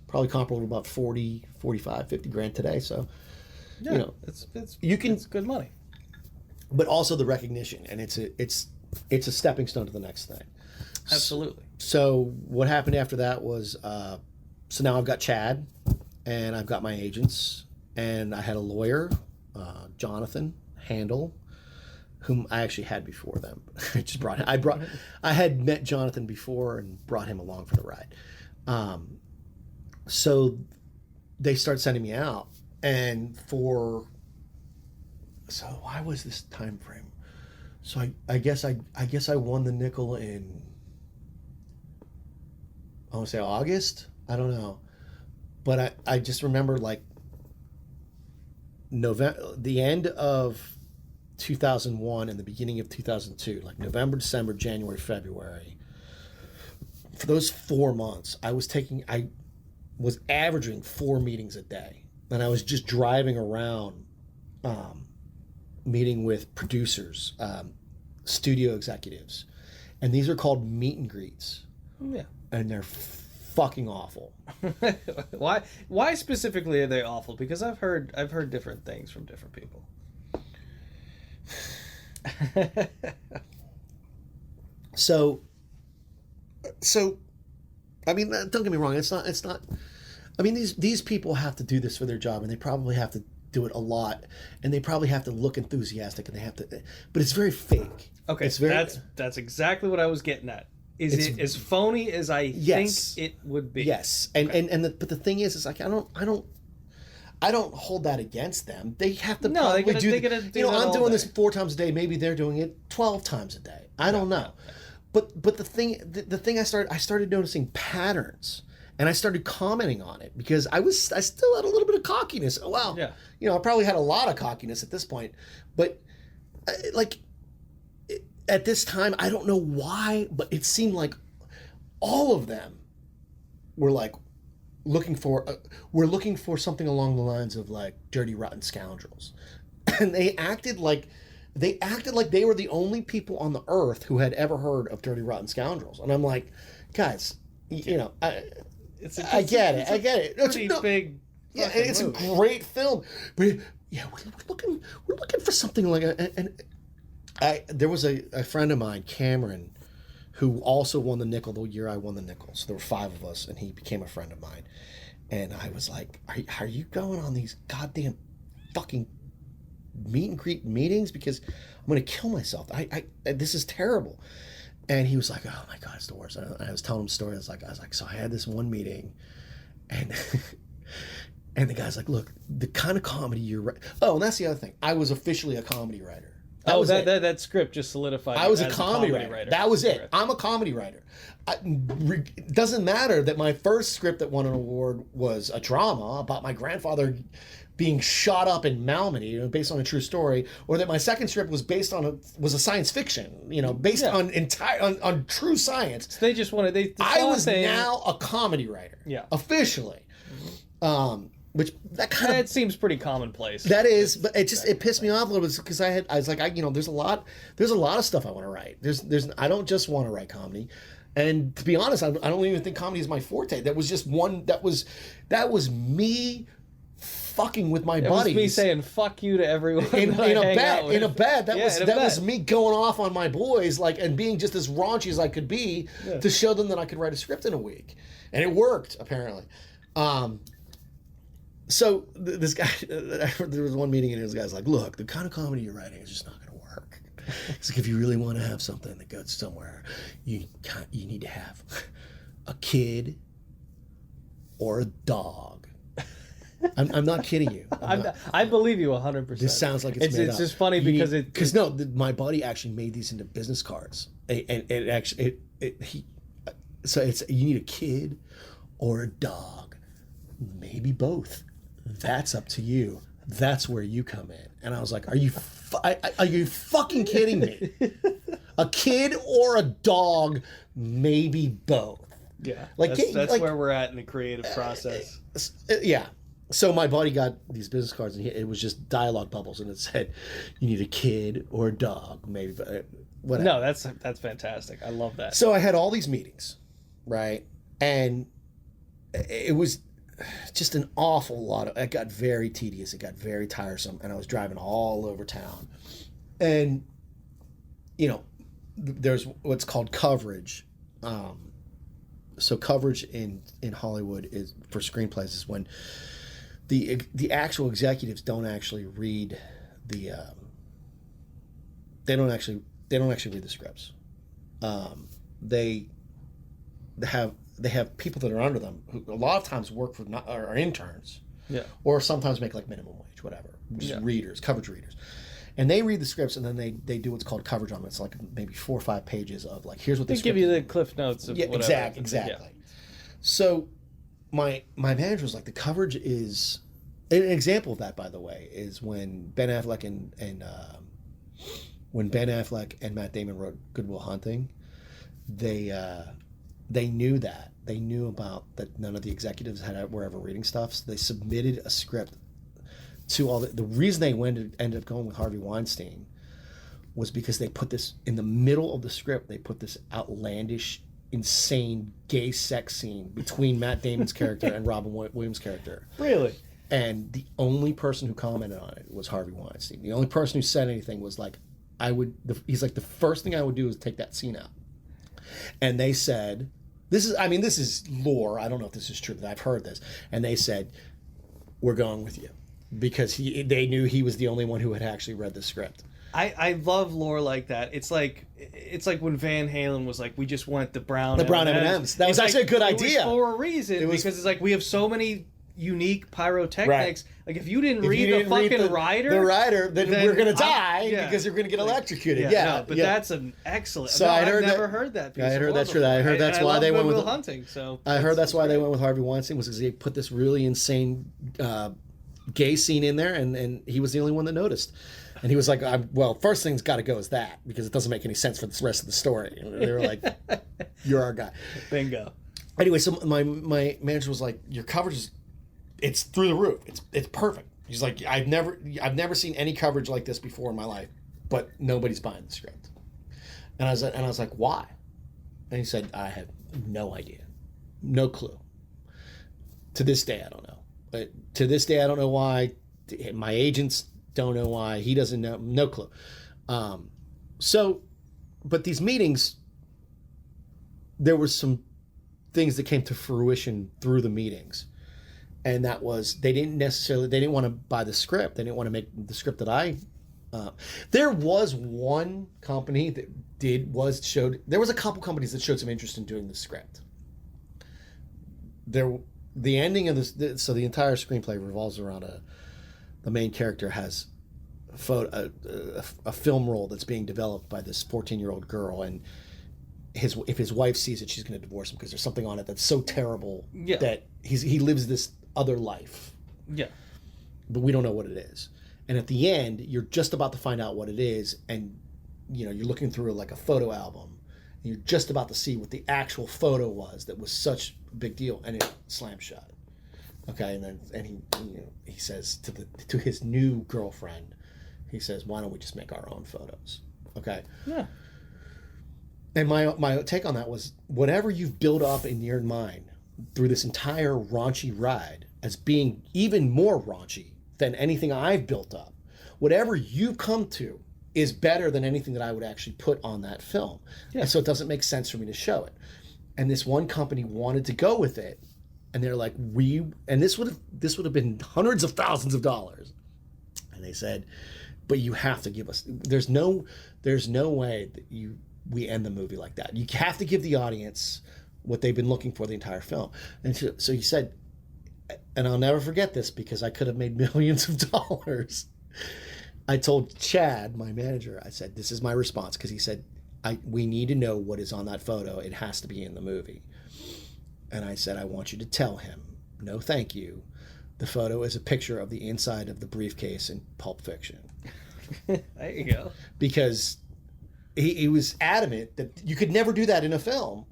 probably comparable to about 40, 45, 50 grand today. So yeah, it's good money. But also the recognition, and it's a stepping stone to the next thing. Absolutely. So what happened after that was so now I've got Chad, and I've got my agents, and I had a lawyer, Jonathan Handel, whom I actually had before them. I had met Jonathan before and brought him along for the ride. So they start sending me out, and so why was this time frame? So I guess I won the nickel in, I want to say August. I don't know, but I just remember like November, the end of 2001 and the beginning of 2002, like November, December, January, February. For those 4 months, I was averaging 4 meetings a day, and I was just driving around, meeting with producers, studio executives, and these are called meet and greets. Yeah, and they're fucking awful. Why specifically are they awful? Because I've heard different things from different people. So I mean, don't get me wrong, it's not I mean, these people have to do this for their job, and they probably have to do it a lot, and they probably have to look enthusiastic, and they have to, but it's very fake. Okay, it's very, that's exactly what I was getting at. Is it as phony as I Yes. think it would be? Yes, but the thing is like I don't hold that against them. They have to No, probably they gotta do that I'm all doing day. this 4 times a day. Maybe they're doing it 12 times a day. I don't know. Yeah. But the thing I started noticing patterns, and I started commenting on it because I still had a little bit of cockiness. Well, Yeah. I probably had a lot of cockiness at this point, but at this time, I don't know why, but it seemed like all of them were like we're looking for something along the lines of like Dirty Rotten Scoundrels, and they acted like they were the only people on the earth who had ever heard of Dirty Rotten Scoundrels, and I'm like, guys, I get it. It's pretty big. Yeah, and it's movie. a great film, but yeah, we're looking for something like there was a friend of mine, Cameron, who also won the nickel the year I won the nickel. So there were 5 of us, and he became a friend of mine. And I was like, are you going on these goddamn fucking meet and greet meetings? Because I'm going to kill myself. This is terrible. And he was like, oh my God, it's the worst. And I was telling him a story. I was like, so I had this one meeting, and and the guy's like, look, the kind of comedy you're writing. Oh, and that's the other thing. I was officially a comedy writer. That script just solidified. I was a as comedy writer. That was it. I'm a comedy writer. It doesn't matter that my first script that won an award was a drama about my grandfather being shot up in Malmedy, based on a true story, or that my second script was based on was a science fiction, based on true science. So they just wanted I was now a comedy writer. Yeah. Officially. Which that seems pretty commonplace. That is, but it pissed me off a little bit because I was like, there's a lot of stuff I want to write. I don't just want to write comedy, and to be honest, I don't even think comedy is my forte. That was just one. That was me fucking with my buddies. It was me saying "fuck you" to everyone in a bed. That Yeah, was me going off on my boys, and being just as raunchy as I could be to show them that I could write a script in a week, and it worked apparently. So this guy, there was one meeting, and this guy's like, look, the kind of comedy you're writing is just not going to work. It's like, if you really want to have something that goes somewhere, you need to have a kid or a dog. I'm not kidding you. I believe you 100%. This sounds like it's made It's up. just funny because my buddy actually made these into business cards, and so it's you need a kid or a dog, maybe both. That's up to you. That's where you come in. And I was like, are you fucking kidding me? A kid or a dog, maybe both. Yeah, that's where we're at in the creative process. Yeah. So my buddy got these business cards, and it was just dialogue bubbles, and it said, you need a kid or a dog, maybe, whatever. No, that's fantastic. I love that. So I had all these meetings, right? And it was just an awful lot of, it got very tedious, it got very tiresome, and I was driving all over town. And there's what's called coverage. So coverage in Hollywood is for screenplays is when the actual executives don't actually read they don't actually read the scripts. They have people that are under them who a lot of times work for are interns, or sometimes make like minimum wage, whatever, just readers, coverage readers, and they read the scripts, and then they do what's called coverage on them. It's like maybe 4 or 5 pages of like, here's what they give you the cliff notes of whatever. Exactly. Yeah. So my manager was like, the coverage is an example of that, by the way, is when Ben Affleck and Matt Damon wrote Good Will Hunting. They knew that. They knew about that none of the executives were ever reading stuff. So they submitted a script to all the reason they ended up going with Harvey Weinstein was because they put this in the middle of the script. They put this outlandish, insane gay sex scene between Matt Damon's character and Robin Williams' character. Really? And the only person who commented on it was Harvey Weinstein. The only person who said anything was like, he's like, the first thing I would do is take that scene out. And they said, this is lore. I don't know if this is true, but I've heard this. And they said, we're going with you. Because they knew he was the only one who had actually read the script. I love lore like that. It's like when Van Halen was like, we just want the brown M&Ms. That was actually a good idea. It was for a reason, because it's like we have so many unique pyrotechnics. Right. Like if you didn't read the fucking rider, then we're gonna die because you're gonna get electrocuted. That's an excellent. So I've never heard that. I heard that's true. I heard that's why they went with hunting. So I heard that's why they went with Harvey Weinstein, was because they put this really insane gay scene in there, and he was the only one that noticed. And he was like, well, first thing's got to go is that, because it doesn't make any sense for the rest of the story. And they were like, you're our guy. Bingo. Anyway, so my manager was like, your coverage is, it's through the roof. It's perfect. He's like, I've never seen any coverage like this before in my life, but nobody's buying the script. And I was like, why? And he said, I have no idea. No clue. To this day, I don't know. But to this day, I don't know why. My agents don't know why. He doesn't know. No clue. But these meetings, there were some things that came to fruition through the meetings. And that was, they didn't want to buy the script. They didn't want to make the script that there was one company that there was a couple companies that showed some interest in doing the script. The ending of this, so the entire screenplay revolves around the main character has a film roll that's being developed by this 14-year-old girl, and if his wife sees it, she's going to divorce him because there's something on it that's so terrible that he lives this other life. Yeah. But we don't know what it is. And at the end, you're just about to find out what it is, and you're looking through like a photo album, and you're just about to see what the actual photo was that was such a big deal, and it slams shut. Okay, and he says to his new girlfriend, he says, "Why don't we just make our own photos?" Okay. Yeah. And my take on that was, whatever you've built up in your mind through this entire raunchy ride as being even more raunchy than anything I've built up, whatever you come to is better than anything that I would actually put on that film. Yeah. And so it doesn't make sense for me to show it. And this one company wanted to go with it, and they're like, this would have been hundreds of thousands of dollars. And they said, but you have to give us, there's no way that we end the movie like that. You have to give the audience what they've been looking for the entire film. And so he said, and I'll never forget this because I could have made millions of dollars. I told Chad, my manager, I said, this is my response, because he said, we need to know what is on that photo. It has to be in the movie. And I said, I want you to tell him, no thank you. The photo is a picture of the inside of the briefcase in Pulp Fiction. There you go. Because he was adamant that you could never do that in a film.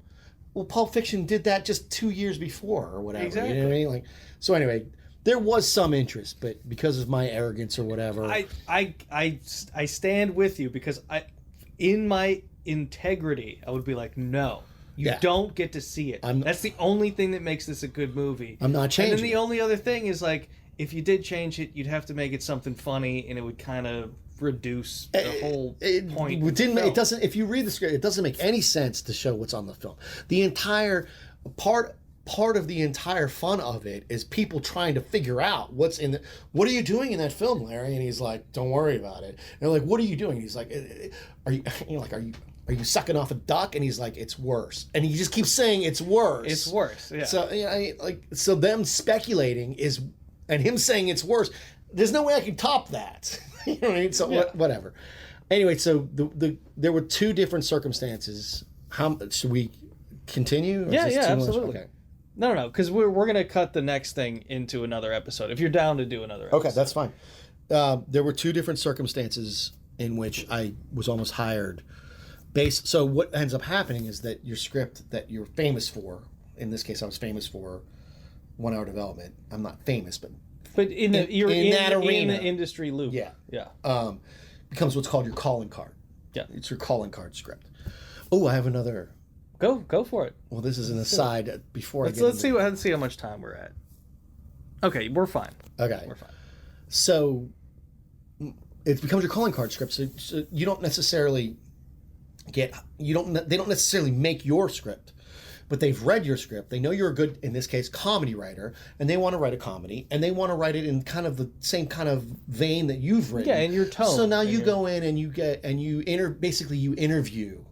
Well, Pulp Fiction did that just 2 years before or whatever. Exactly. You know what I mean? So anyway, there was some interest, but because of my arrogance or whatever. I stand with you, because in my integrity, I would be like, no. You don't get to see it. That's the only thing that makes this a good movie. I'm not changing. And then the only other thing is, like, if you did change it, you'd have to make it something funny, and it would kind of reduce the whole point. It doesn't. If you read the script, it doesn't make any sense to show what's on the film. The entire part of the entire fun of it is people trying to figure out what's in the. What are you doing in that film, Larry? And he's like, "Don't worry about it." And they're like, "What are you doing?" He's like, "Are you sucking off a duck?" And he's like, "It's worse." And he just keeps saying, "It's worse." It's worse. Yeah. So so them speculating is, and him saying it's worse. There's no way I can top that. You know what I mean? So whatever. Anyway, so there were two different circumstances. Should we continue? Yeah, absolutely. Okay. No, because we're gonna cut the next thing into another episode. If you're down to do another episode. Okay, that's fine. There were two different circumstances in which I was almost hired. So what ends up happening is that your script that you're famous for, in this case I was famous for 1 Hour Development. I'm not famous, but in that arena, in the industry loop. Yeah. Becomes what's called your calling card. Yeah. It's your calling card script. Oh, I have another. Go for it. Well, this is an aside before let's see how much time we're at. Okay, we're fine. Okay. We're fine. So it becomes your calling card script. So you don't necessarily they don't necessarily make your script, but they've read your script. They know you're a good, in this case, comedy writer, and they want to write a comedy, and they want to write it in kind of the same kind of vein that you've written. Yeah, in your tone. So now you go in and you interview.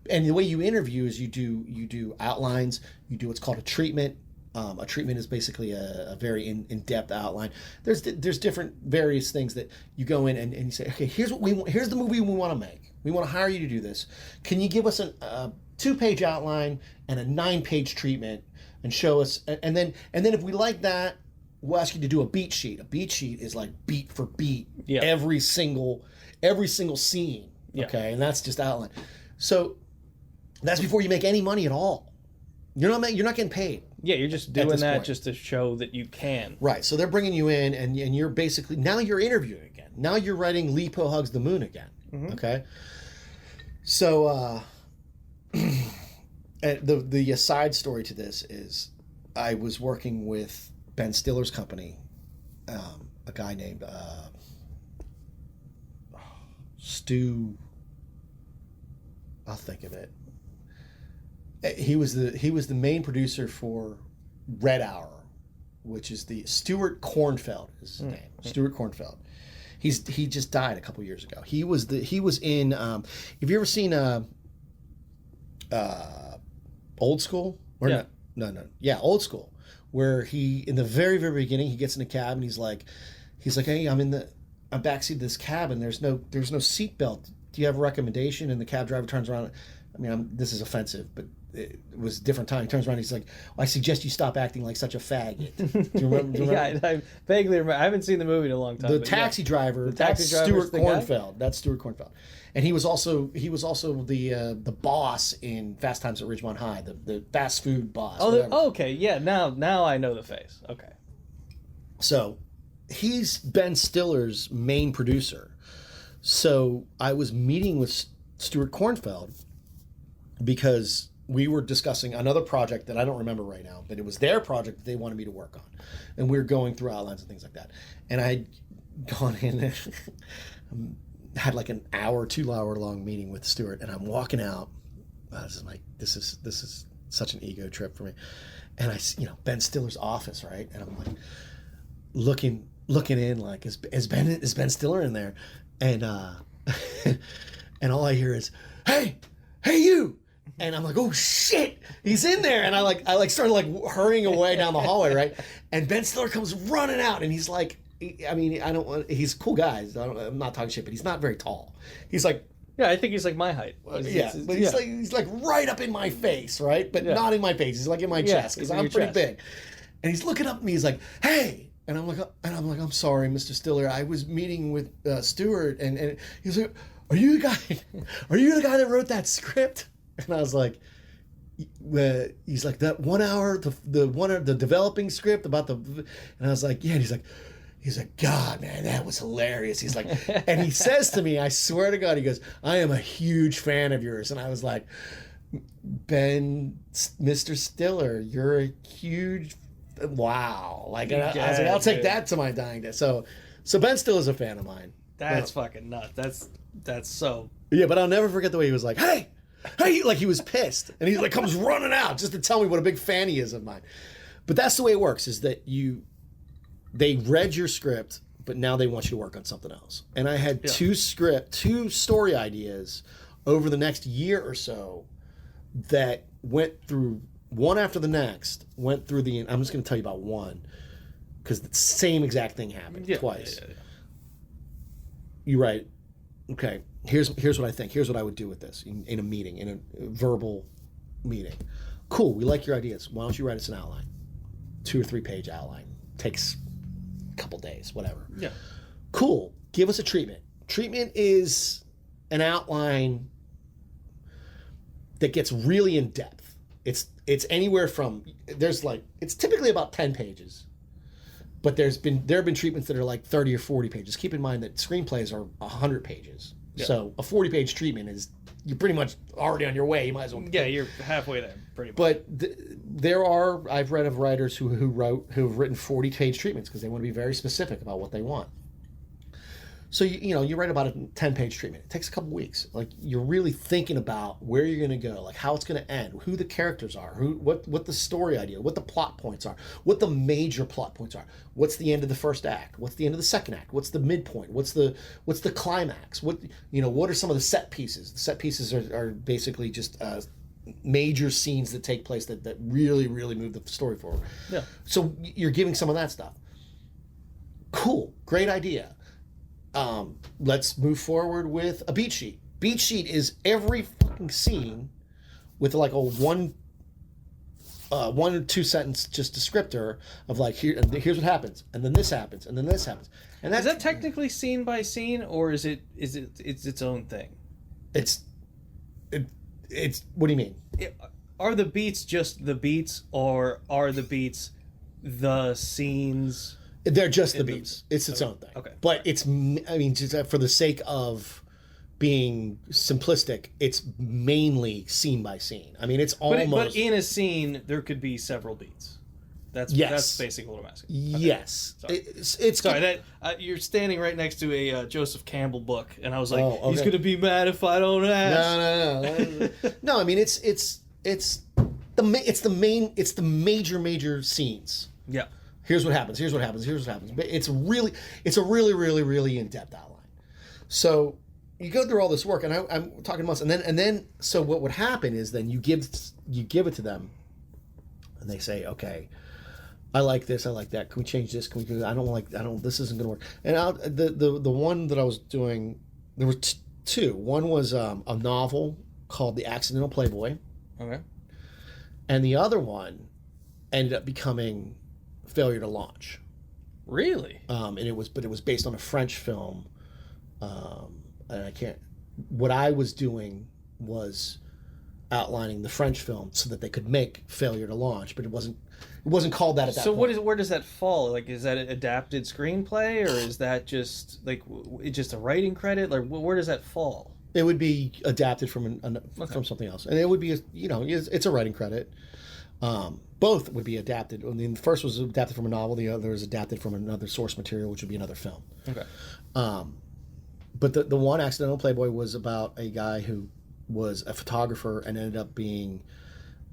And the way you interview is you do outlines, you do what's called a treatment. A treatment is basically a very in-depth outline. There's different various things that you go in and you say, okay, here's the movie we want to make. We want to hire you to do this. Can you give us a 2-page outline and a 9-page treatment and show us? And then if we like that, we'll ask you to do a beat sheet. A beat sheet is like beat for beat, every single scene. Okay, and that's just outline. So that's before you make any money at all. You're not getting paid. Yeah, you're just doing that just to show that you can. Right. So they're bringing you in, and you're basically, now you're interviewing again. Now you're writing Lipo Hugs the Moon again. Mm-hmm. Okay. So the side story to this is I was working with Ben Stiller's company, a guy named Stu. I'll think of it. He was the main producer for Red Hour, which is the Stuart Kornfeld is his name. Stuart Kornfeld. He just died a couple years ago. He was in. Have you ever seen Old School? Or no. Yeah, Old School, where he in the very beginning he gets in a cab and he's like, hey, I'm in the backseat of this cab and there's no seatbelt. Do you have a recommendation? And the cab driver turns around. I mean, this is offensive, but it was a different time. He turns around and he's like, I suggest you stop acting like such a faggot. Do you remember? Yeah, I vaguely remember. I haven't seen the movie in a long time. The taxi driver, that's Stuart Kornfeld. That's Stuart Kornfeld. And he was also the boss in Fast Times at Ridgemont High, the fast food boss. Oh, okay. Yeah, now I know the face. Okay. So he's Ben Stiller's main producer. So I was meeting with Stuart Kornfeld because we were discussing another project that I don't remember right now, but it was their project that they wanted me to work on. And we were going through outlines and things like that. And I'd gone in and had like an 2-hour long meeting with Stuart, and I'm walking out. This is such an ego trip for me. And Ben Stiller's office, right? And I'm like looking in, like, is Ben Stiller in there? And and all I hear is, hey you. And I'm like, oh shit, he's in there. And I started like hurrying away down the hallway, right? And Ben Stiller comes running out, and he's like, he's a cool guy. I'm not talking shit, but he's not very tall. He's like, yeah, I think he's like my height. He's like right up in my face, right? But not in my face. He's like in my chest because I'm pretty big. And he's looking up at me. He's like, hey. And I'm like, I'm sorry, Mr. Stiller. I was meeting with Stuart, and he's like, are you the guy that wrote that script? And I was like, he's like, that 1 hour, the developing script about the, and I was like, yeah. And he's like, God, man, that was hilarious. He's like, and he says to me, I swear to God, he goes, I am a huge fan of yours. And I was like, Mr. Stiller, you're a huge, wow. Like, I was like, I'll take that to my dying day. So Ben Stiller's a fan of mine. That's fucking nuts. That's so. Yeah, but I'll never forget the way he was like, hey, like he was pissed. And he like comes running out just to tell me what a big fan he is of mine. But that's the way it works, is that they read your script, but now they want you to work on something else. And I had two story ideas over the next year or so that went through one after the next, I'm just going to tell you about one, because the same exact thing happened twice. Yeah. You write, okay, here's what I think. Here's what I would do with this in a meeting, in a verbal meeting. Cool, we like your ideas. Why don't you write us an outline? 2 or 3 page outline. Takes a couple days, whatever. Yeah. Cool, give us a treatment. Treatment is an outline that gets really in depth. It's anywhere from, it's typically about 10 pages. But there have been treatments that are like 30 or 40 pages. Keep in mind that screenplays are 100 pages. Yeah. So a 40-page treatment is, you're pretty much already on your way. You might as well. Yeah, you're halfway there, pretty much. But I've read of writers who have written 40-page treatments because they want to be very specific about what they want. So you write about a 10-page treatment. It takes a couple weeks. Like, you're really thinking about where you're going to go, like how it's going to end, who the characters are, what the story idea, what the plot points are, what the major plot points are, what's the end of the first act, what's the end of the second act, what's the midpoint, what's the climax, what are some of the set pieces. The set pieces are basically just major scenes that take place that really, really move the story forward. Yeah. So you're giving some of that stuff. Cool, great idea. Let's move forward with a beat sheet. Beat sheet is every fucking scene with like a one or two sentence just descriptor of like, here's what happens, and then this happens, and then this happens. And is that technically scene by scene, or is it its own thing? It's what do you mean? Are the beats just the beats, or are the beats the scenes? They're just the beats. It's its own thing. Okay. But just for the sake of being simplistic, it's mainly scene by scene. I mean, it's almost... But in a scene, there could be several beats. That's basically what I'm asking. Okay. Yes. Sorry. It's Sorry, you're standing right next to a Joseph Campbell book, and I was like, okay. He's going to be mad if I don't ask. No. No, I mean, it's the major scenes. Yeah. Here's what happens. But it's a really, really in-depth outline. So you go through all this work, and I'm talking months, and then so what would happen is then you give it to them, and they say, okay, I like this, I like that. Can we change this? This isn't going to work. And the one that I was doing, there were two. One was a novel called The Accidental Playboy. Okay. And the other one ended up becoming Failure to Launch. Really? And it was based on a French film. And what I was doing was outlining the French film so that they could make Failure to Launch, but it wasn't called that at that point. So where does that fall? Like, is that an adapted screenplay, or is that just like just a writing credit? Like, where does that fall? It would be adapted from from something else, and it would be it's a writing credit. Both would be adapted. I mean, the first was adapted from a novel. The other was adapted from another source material, which would be another film. Okay. But the one, Accidental Playboy, was about a guy who was a photographer and ended up being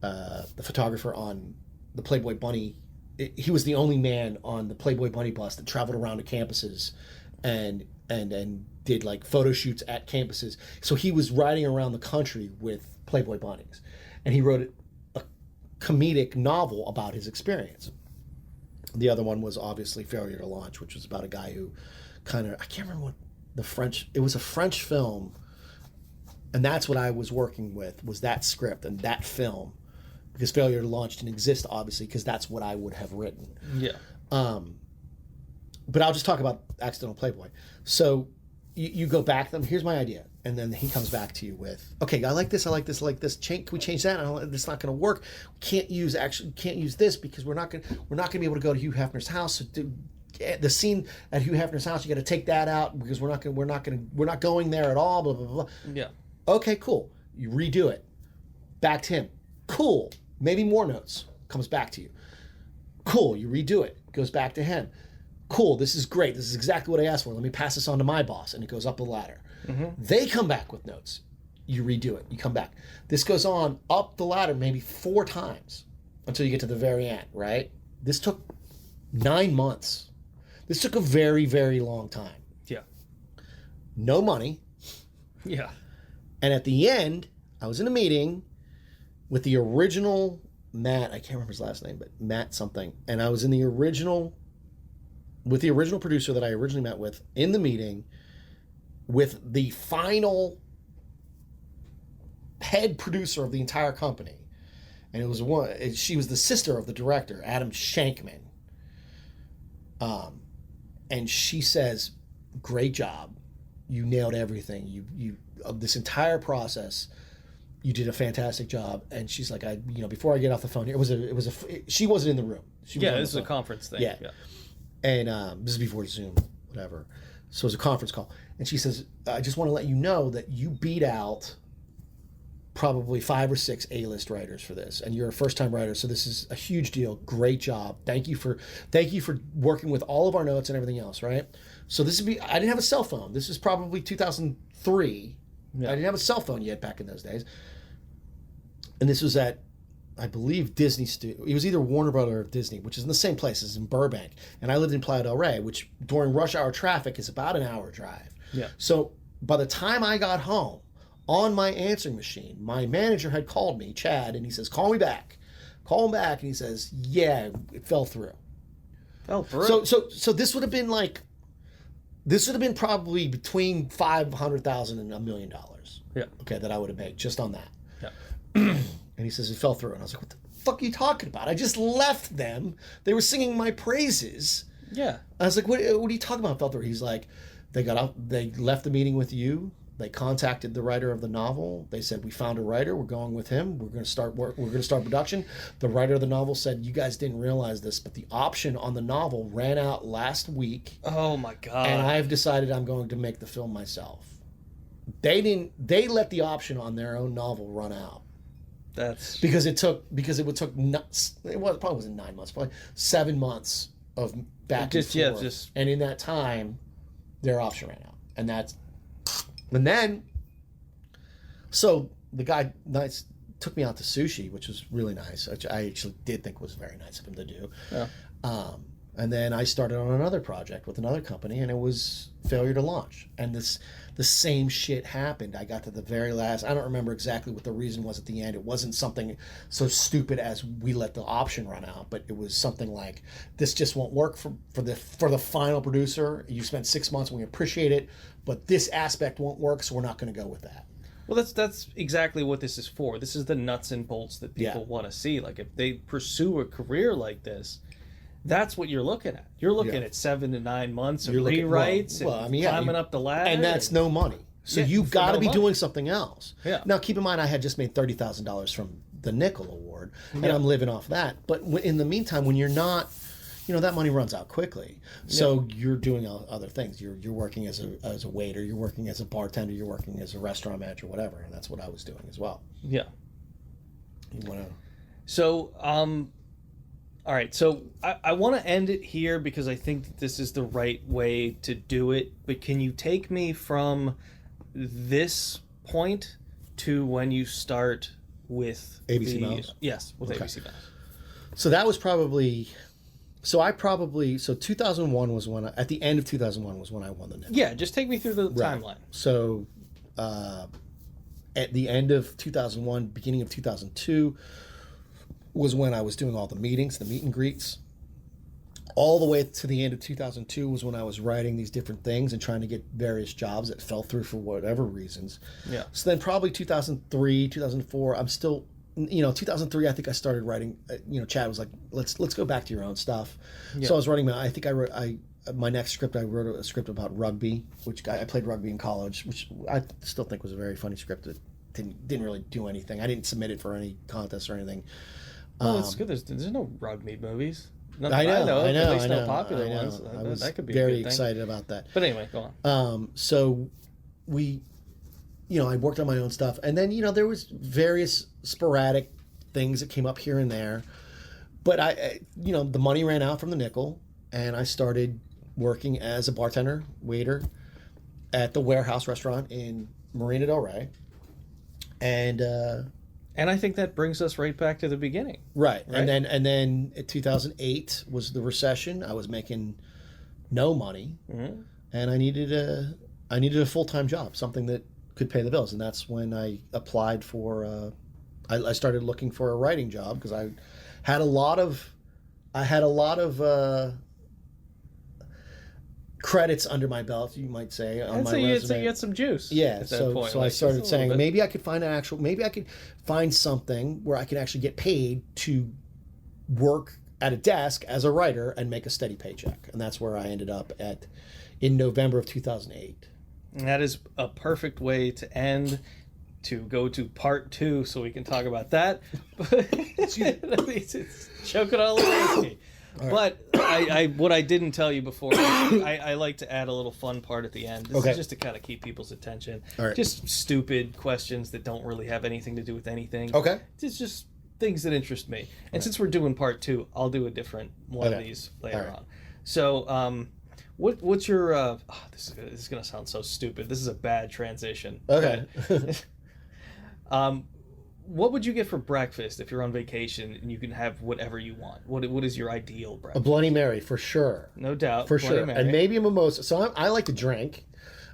the photographer on the Playboy Bunny. He was the only man on the Playboy Bunny bus that traveled around to campuses and did like photo shoots at campuses. So he was riding around the country with Playboy bunnies, and he wrote a comedic novel about his experience. The other one was obviously Failure to Launch, which was about a guy who I can't remember what it was a French film, and that's what I was working with, was that script and that film, because Failure to Launch didn't exist, obviously, because that's what I would have written. Yeah. But I'll just talk about Accidental Playboy. So you go back to them, here's my idea, and then he comes back to you with, okay, I like this. Can we change that? It's not going to work. We can't use this because we're not going to be able to go to Hugh Hefner's house. So the scene at Hugh Hefner's house, you got to take that out because we're not going there at all. Blah blah blah. Yeah. Okay, cool. You redo it. Back to him. Cool. Maybe more notes. Comes back to you. Cool. You redo it. Goes back to him. Cool. This is great. This is exactly what I asked for. Let me pass this on to my boss. And it goes up the ladder. Mm-hmm. They come back with notes. You redo it. You come back. This goes on up the ladder maybe 4 times until you get to the very end, right? This took 9 months. This took a very, very long time. Yeah. No money. Yeah. And at the end, I was in a meeting with the original Matt. I can't remember his last name, but Matt something. And I was in the original producer that I originally met with in the meeting with the final head producer of the entire company. And she was the sister of the director, Adam Shankman. And she says, great job. You nailed everything. You this entire process, you did a fantastic job. And she's like, before I get off the phone here, she wasn't in the room. This is a conference thing. Yeah. And this is before Zoom, whatever. So it was a conference call. And she says, I just want to let you know that you beat out probably 5 or 6 A-list writers for this, and you're a first-time writer, so this is a huge deal. Great job. Thank you for working with all of our notes and everything else, right? So this would be, I didn't have a cell phone. This is probably 2003. Yeah. I didn't have a cell phone yet back in those days. And this was at, I believe, Disney Studio. It was either Warner Brothers or Disney, which is in the same place as in Burbank. And I lived in Playa del Rey, which during rush hour traffic is about an hour drive. Yeah. So by the time I got home, on my answering machine, my manager had called me, Chad, and he says, call me back. Call him back, and he says, yeah, it fell through. Fell through? So this would have been probably between $500,000 and $1 million. Yeah. Okay, that I would have made just on that. Yeah. And he says, it fell through. And I was like, what the fuck are you talking about? I just left them. They were singing my praises. Yeah. I was like, what are you talking about, fell through? He's like, they left the meeting with you. They contacted the writer of the novel. They said, we found a writer. We're going with him. We're going to start work. We're going to start production. The writer of the novel said, you guys didn't realize this, but the option on the novel ran out last week. Oh my God. And I've decided I'm going to make the film myself. They let the option on their own novel run out. Because it probably wasn't 9 months, probably 7 months of back and forth. And in that time, their option ran out. And then, so the guy took me out to sushi, which was really nice, which I actually did think was very nice of him to do. Yeah. And then I started on another project with another company, and it was failure to launch. And the same shit happened. I got to the very last. I don't remember exactly what the reason was at the end. It wasn't something so stupid as we let the option run out, but it was something like, this just won't work for the final producer. You spent 6 months, and we appreciate it, but this aspect won't work, so we're not going to go with that. Well, that's exactly what this is for. This is the nuts and bolts that people want to see. Like, if they pursue a career like this, that's what you're looking at. You're looking at 7 to 9 months of rewrites and climbing up the ladder. And that's no money. So you've got to be doing something else. Yeah. Now, keep in mind, I had just made $30,000 from the Nickel Award, and I'm living off that. But in the meantime, when you're not, that money runs out quickly. So you're doing other things. You're working as a waiter. You're working as a bartender. You're working as a restaurant manager, whatever. And that's what I was doing as well. Yeah. You want to... So, all right, so I want to end it here because I think that this is the right way to do it. But can you take me from this point to when you start with ABC Mouse? Yes, with ABC Mouse. So that was probably... So 2001 was when at the end of 2001 was when I won the Nickel. Yeah, just take me through the timeline. So at the end of 2001, beginning of 2002... was when I was doing all the meetings, the meet and greets. All the way to the end of 2002 was when I was writing these different things and trying to get various jobs that fell through for whatever reasons. Yeah. So then probably 2003, 2004, I'm still, 2003, I think I started writing, Chad was like, let's go back to your own stuff. Yeah. So I was writing, my next script, I wrote a script about rugby, which I played rugby in college, which I still think was a very funny script that didn't really do anything. I didn't submit it for any contest or anything. Oh, it's good. There's no rugby movies. I know. At least no popular ones. I was that could be very a good excited about that. But anyway, go on. So I worked on my own stuff, and then there was various sporadic things that came up here and there. But the money ran out from the Nickel, and I started working as a bartender, waiter, at the Warehouse restaurant in Marina del Rey, and I think that brings us right back to the beginning. Right. And then in 2008 was the recession. I was making no money, and I needed a full-time job, something that could pay the bills. And that's when I applied for I started looking for a writing job because I had a lot of credits under my belt, you might say, on my resume. So you had some juice. Yeah, so I started saying maybe I could find something where I could actually get paid to work at a desk as a writer and make a steady paycheck. And that's where I ended up in November of 2008. And that is a perfect way to end, to go to part 2 so we can talk about that. Choke it all over me. But what I didn't tell you before, I like to add a little fun part at the end. This is just to kind of keep people's attention. All right. Just stupid questions that don't really have anything to do with anything. Okay. It's just things that interest me. And since we're doing part 2, I'll do a different one of these later on. So, what's your? This is gonna sound so stupid. This is a bad transition. Okay. What would you get for breakfast if you're on vacation and you can have whatever you want? What is your ideal A breakfast? Bloody Mary, for sure. No doubt. For Bloody sure. Mary. And maybe a mimosa. So I like to drink.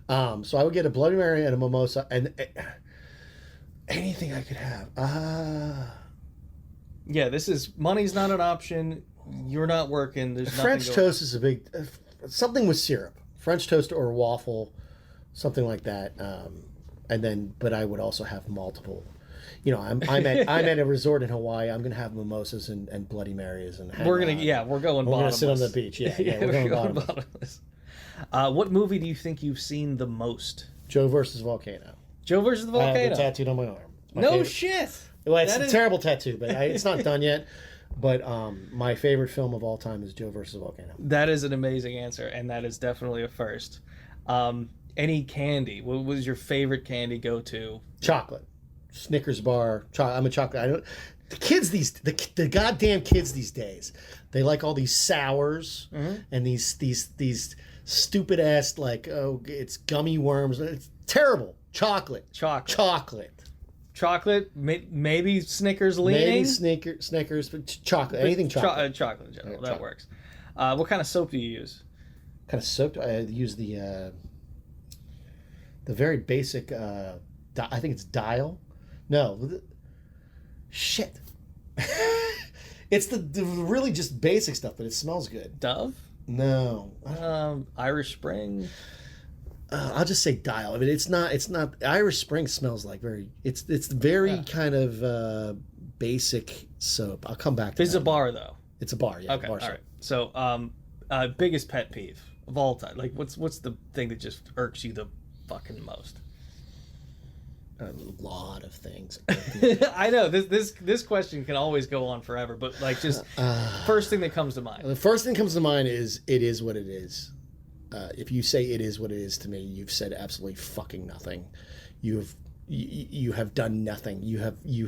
So I would get a Bloody Mary and a mimosa and anything I could have. Yeah, this is money's not an option. You're not working. There's nothing French going- toast is a big something with syrup. French toast or a waffle, something like that. And then, but I would also have multiple. You know, I'm at a resort in Hawaii. I'm gonna have mimosas and Bloody Marys and we're going gonna sit on the beach. Yeah, we're going bottomless. What movie do you think you've seen the most? Joe versus Volcano. Joe versus the I have Volcano. it tattooed on my arm. My No favorite- shit. Well, it's That a is- terrible tattoo, but it's not done yet. But my favorite film of all time is Joe versus Volcano. That is an amazing answer, and that is definitely a first. Any candy? What was your favorite candy go-to? Chocolate, Snickers bar. I'm a chocolate. I don't. The kids the goddamn kids these days, they like all these sours and these stupid ass it's gummy worms. It's terrible. Chocolate. Chocolate, maybe Snickers leaning. Maybe Snickers, but chocolate. Anything chocolate. Chocolate in general. Yeah, that chocolate. works. What kind of soap do you use? Kind of soaked. I use the very basic. I think it's Dial. No, shit. It's the really just basic stuff, but it smells good. Dove? No, Irish Spring? I'll just say Dial. I mean, it's not. Irish Spring smells like very. It's very kind of basic soap. I'll come back to It's that. a bar, though. It's a bar. Yeah. Okay, Bar all soap. right. So, biggest pet peeve of all time. Like, what's the thing that just irks you the fucking most? A lot of things. I know this question can always go on forever, but like just first thing that comes to mind. The first thing that comes to mind is it is what it is. If you say it is what it is to me, you've said absolutely fucking nothing. You have done nothing. You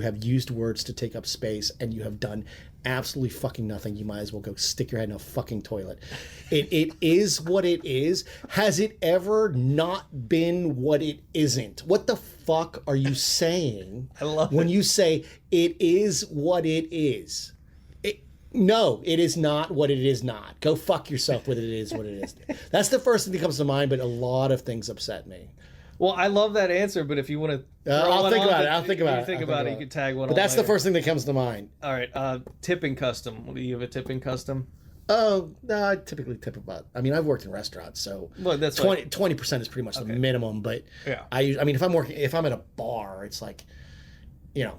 have used words to take up space, and you have done absolutely fucking nothing. You might as well go stick your head in a fucking toilet. It is what it is. Has it ever not been what it isn't? What the fuck are you saying? I love when it. you say it is what it is. No, it is not what it is not. Go fuck yourself with it is what it is. That's the first thing that comes to mind, but a lot of things upset me. Well, I love that answer, but if you want to, I'll think about it. You can tag one. But on that's the later. first thing that comes to mind. All right, tipping custom. Do you have a tipping custom? Oh, no, I typically tip about. I mean, I've worked in restaurants, so Well, that's 20% is pretty much the minimum. But Yeah. I mean, if I'm at a bar, it's like, you know,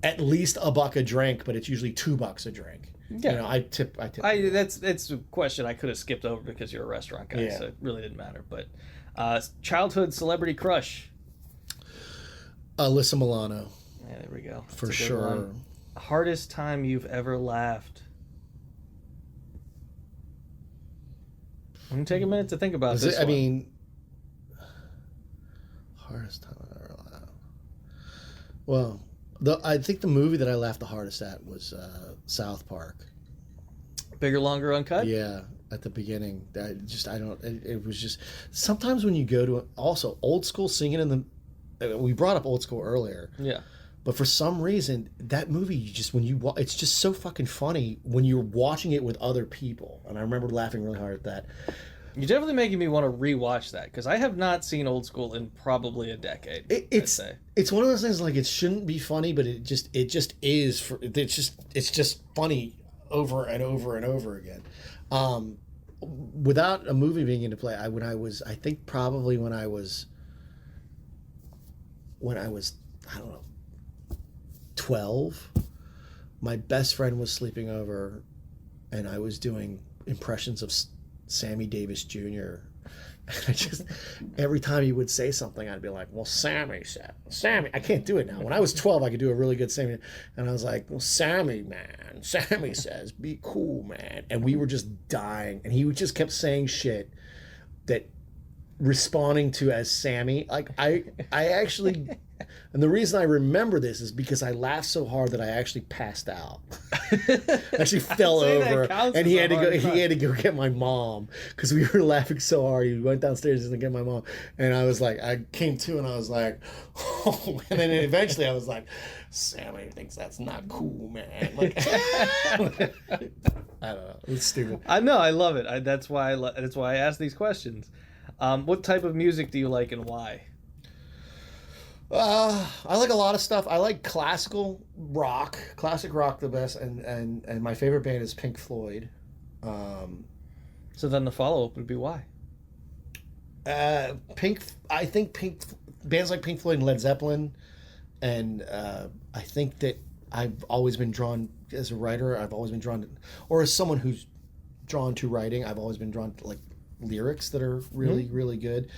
at least $1 a drink, but it's usually $2 a drink. Yeah. You know, I tip. That's a question I could have skipped over because you're a restaurant guy, Yeah. so it really didn't matter. But childhood celebrity crush. Alyssa Milano, Yeah, there we go. That's for a good sure. one. Hardest time you've ever laughed. I'm gonna take a minute to think about this. I one. mean, hardest time I've ever laughed. Well, I think the movie that I laughed the hardest at was South Park. Bigger, longer, uncut. Yeah, at the beginning, it was just sometimes when you go to also old school singing in the. We brought up old school earlier, Yeah. but for some reason that movie, it's just so fucking funny when you're watching it with other people, and I remember laughing really hard at that. You're definitely making me want to rewatch that because I have not seen Old School in probably a decade. It's one of those things like it shouldn't be funny, but it just is. It's just funny over and over and over again. Without a movie being into play, I think probably when I was I don't know 12, my best friend was sleeping over, and I was doing impressions of Sammy Davis Jr. I just, every time he would say something, I'd be like, well, Sammy said, Sammy, I can't do it now. When I was 12, I could do a really good Sammy. And I was like, well, Sammy, man, Sammy says, be cool, man. And we were just dying. And he would just kept saying shit that responding to as Sammy. Like, I actually, and the reason I remember this is because I laughed so hard that I actually passed out. Actually fell over, and he had to go get my mom because we were laughing so hard. He went downstairs to get my mom, and I was like, I came to, and I was like, oh, and then eventually I was like, Sammy thinks that's not cool, man. Like, I don't know, it was stupid. I know, I love it. That's why I ask these questions. What type of music do you like and why? I like a lot of stuff. I like classic rock the best, and my favorite band is Pink Floyd. So then the follow-up would be why? I think bands like Pink Floyd and Led Zeppelin, and I think that I've always been drawn, as a writer, or as someone who's drawn to writing, I've always been drawn to like lyrics that are really, really good.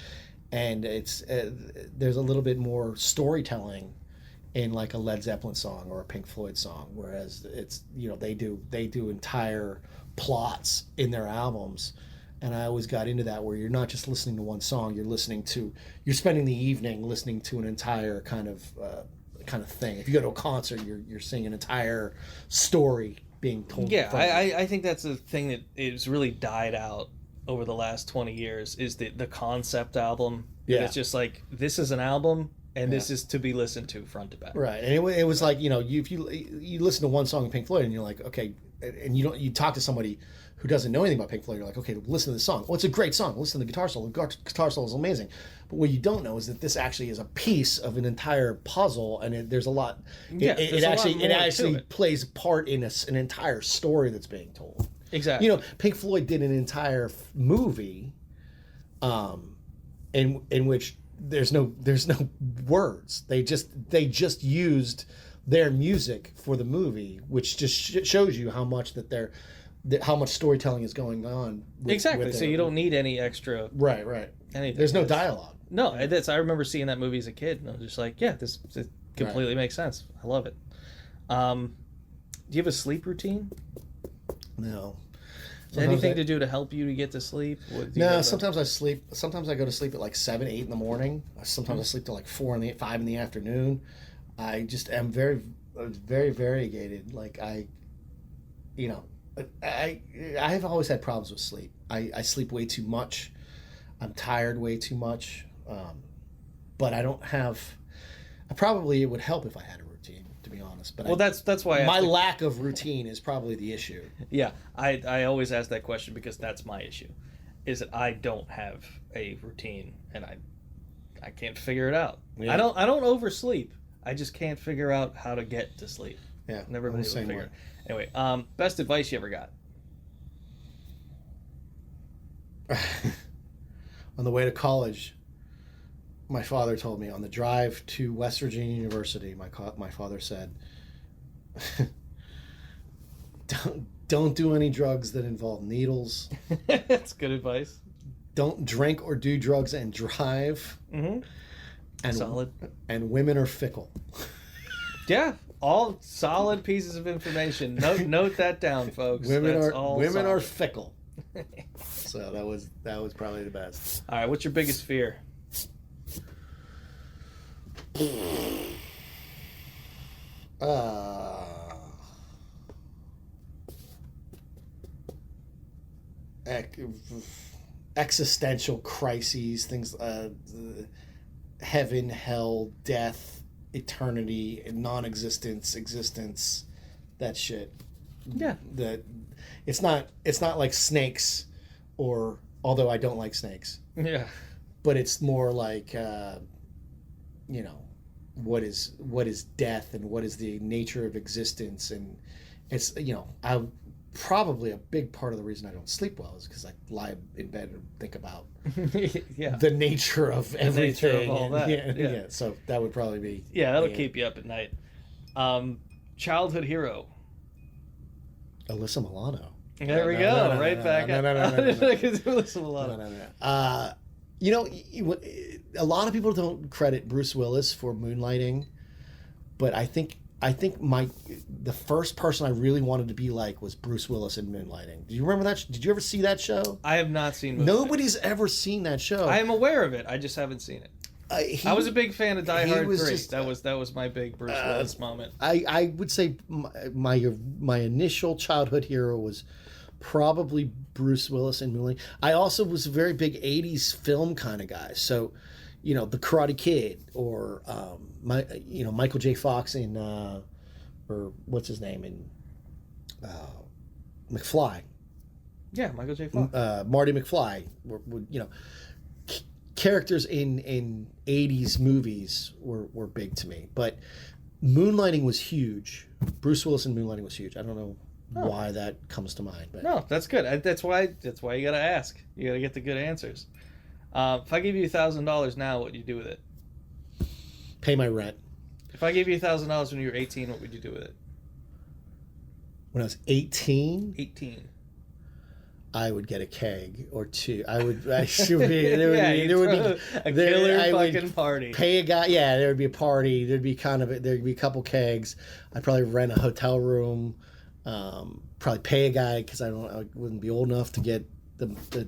And it's there's a little bit more storytelling in like a Led Zeppelin song or a Pink Floyd song, whereas it's, you know, they do entire plots in their albums, and I always got into that where you're not just listening to one song, you're spending the evening listening to an entire kind of thing. If you go to a concert, you're seeing an entire story being told. Yeah, I think that's a thing that is really died out over the last 20 years is the concept album. Yeah. It's just like, this is an album and this is to be listened to front to back. Right. And it was like, you know, if you listen to one song of Pink Floyd and you're like, okay, and you talk to somebody who doesn't know anything about Pink Floyd, you're like, okay, listen to this song. Well, it's a great song. Listen to the guitar solo. The guitar solo is amazing. But what you don't know is that this actually is a piece of an entire puzzle, and there's a lot. It actually plays a part in an entire story that's being told. Exactly. You know, Pink Floyd did an entire movie, in which there's no words. They just used their music for the movie, which just shows you how much how much storytelling is going on. Exactly. So you don't need any extra. Right. Anything. There's no dialogue. No, I remember seeing that movie as a kid, and I was just like, yeah, this completely makes sense. I love it. Do you have a sleep routine? No. Anything to do to help you to get to sleep? No, sometimes I sleep. Sometimes I go to sleep at like 7, 8 in the morning. Sometimes I sleep till like 5 in the afternoon. I just am very, very variegated. Like I've always had problems with sleep. I sleep way too much. I'm tired way too much. But I don't have. It would help if I had a routine, to be honest. But that's why my lack of routine is probably the issue. Yeah, I always ask that question because that's my issue, is that I don't have a routine and I can't figure it out. Yeah. I don't oversleep. I just can't figure out how to get to sleep. Yeah, never been able to figure it. Anyway, best advice you ever got? On the way to college, my father told me on the drive to West Virginia University, my father said, don't do any drugs that involve needles. That's good advice. Don't drink or do drugs and drive. Mm-hmm. And solid. And women are fickle. Yeah, all solid pieces of information. Note that down, folks. Women are fickle. So that was probably the best. All right, what's your biggest fear? Existential crises, things, heaven, hell, death, eternity, non-existence, existence, that shit. Yeah. It's not like snakes, or although I don't like snakes. Yeah. But it's more like what is death and what is the nature of existence, and it's probably a big part of the reason I don't sleep well is because I lie in bed and think about the nature of everything. Nature of all that. Yeah. So that would probably be. Yeah, that'll keep you up at night. Childhood hero. Alyssa Milano. There we go. Right back. No. Alyssa Milano. You know, a lot of people don't credit Bruce Willis for Moonlighting, but I think the first person I really wanted to be like was Bruce Willis in Moonlighting. Do you remember that? Did you ever see that show? I have not seen Moonlighting. Nobody's ever seen that show. I am aware of it. I just haven't seen it. I was a big fan of Die Hard 3. That was my big Bruce Willis moment. I would say my initial childhood hero was probably Bruce Willis in Moonlighting. I also was a very big 80s film kind of guy. So, you know, The Karate Kid or Michael J. Fox in or what's his name in McFly. Yeah, Michael J. Fox. Marty McFly. Characters in 80s movies were big to me. But Moonlighting was huge. Bruce Willis in Moonlighting was huge. I don't know why that comes to mind. But no, that's good. That's why you gotta ask. You gotta get the good answers. If I gave you $1,000 now, what would you do with it? Pay my rent. If I gave you $1,000 when you were 18, what would you do with it? When I was 18? 18. I would get a keg or two. There would be a killer fucking party. Pay a guy. Yeah, there would be a party. There'd be a couple kegs. I'd probably rent a hotel room. Probably pay a guy because I wouldn't be old enough to get the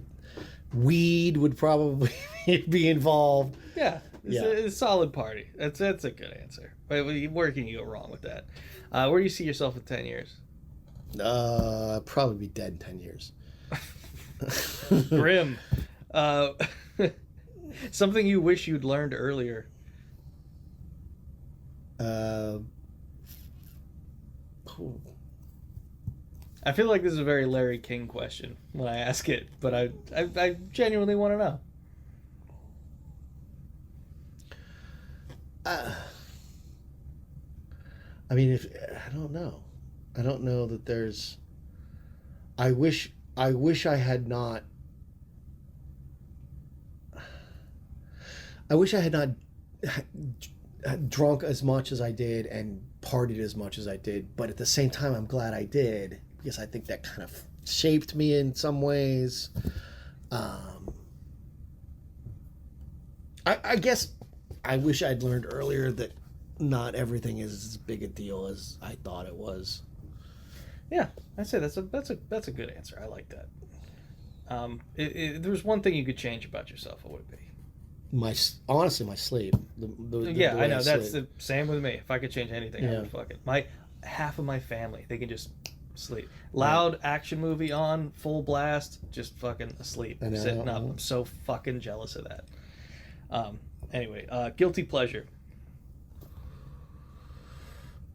weed would probably be involved. Yeah, it's a solid party. That's a good answer. But where can you go wrong with that? Where do you see yourself in 10 years? Probably be dead in 10 years. Grim. Something you wish you'd learned earlier. I feel like this is a very Larry King question when I ask it, but I genuinely want to know. I mean, I don't know. I don't know that there's. I wish I had not. I wish I had not drunk as much as I did and partied as much as I did, but at the same time, I'm glad I did because I think that kind of shaped me in some ways. I guess I wish I'd learned earlier that not everything is as big a deal as I thought it was. Yeah, I'd say that's a good answer. I like that. If there was one thing you could change about yourself, what would it be? Honestly, my sleep. I know that's the same with me. If I could change anything, I would fuck it. Half of my family, they can just sleep. Loud action movie on, full blast, just fucking asleep, sitting up. I'm so fucking jealous of that. Anyway, guilty pleasure.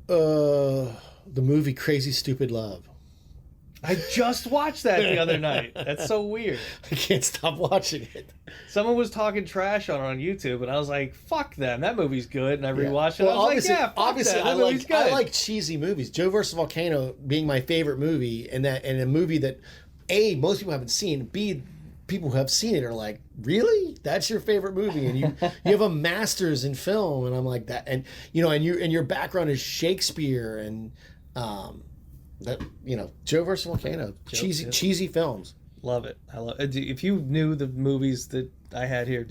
The movie Crazy Stupid Love. I just watched that the other night. That's so weird. I can't stop watching it. Someone was talking trash on YouTube, and I was like, "Fuck them! That movie's good." And I rewatched it. Well, I was obviously, I like cheesy movies. Joe vs. Volcano being my favorite movie, and a movie that A, most people haven't seen. B, people who have seen it are like, "Really? That's your favorite movie?" And you have a master's in film, and I'm like that, and your background is Shakespeare and. Joe vs. Volcano, cheesy films. Love it. I love it. If you knew the movies that I had here,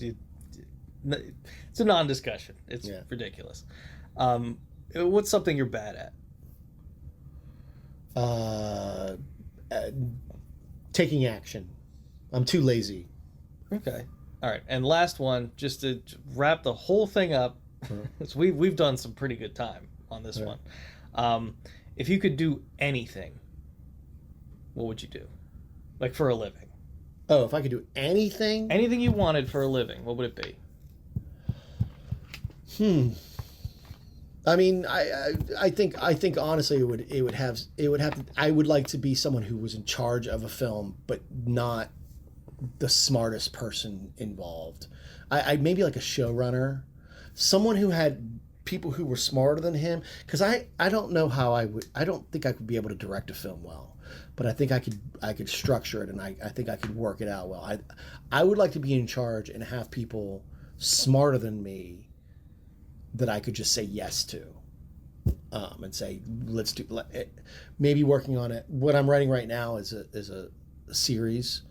it's a non-discussion. It's ridiculous. What's something you're bad at? Taking action. I'm too lazy. Okay. All right. And last one, just to wrap the whole thing up. So we've done some pretty good time on this one. If you could do anything, what would you do? Like for a living? Oh, if I could do anything? Anything you wanted for a living, what would it be? I mean, I think honestly it would have to, I would like to be someone who was in charge of a film, but not the smartest person involved. I maybe like a showrunner, someone who had people who were smarter than him, because I don't know how I don't think I could be able to direct a film well, but I think I could structure it, and I think I could work it out well. I would like to be in charge and have people smarter than me that I could just say yes to, and say let's do. Maybe working on it. What I'm writing right now is a series,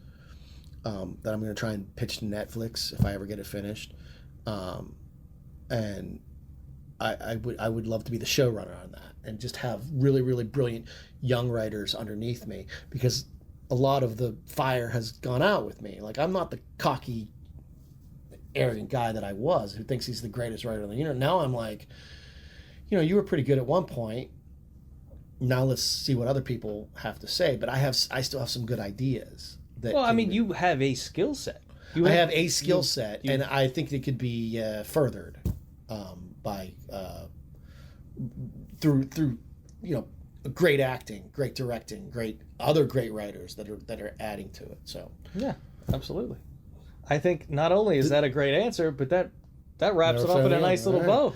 that I'm going to try and pitch to Netflix if I ever get it finished. And I would love to be the showrunner on that and just have really, really brilliant young writers underneath me, because a lot of the fire has gone out with me. Like, I'm not the cocky, arrogant guy that I was who thinks he's the greatest writer in the universe. Now I'm like, you were pretty good at one point. Now let's see what other people have to say. But I still have some good ideas. Well, I mean, you have a skill set. I have a skill set, and I think it could be furthered by through great acting, great directing, other great writers that are adding to it. So yeah, absolutely. I think not only is that a great answer, but that wraps it up in a nice little bow.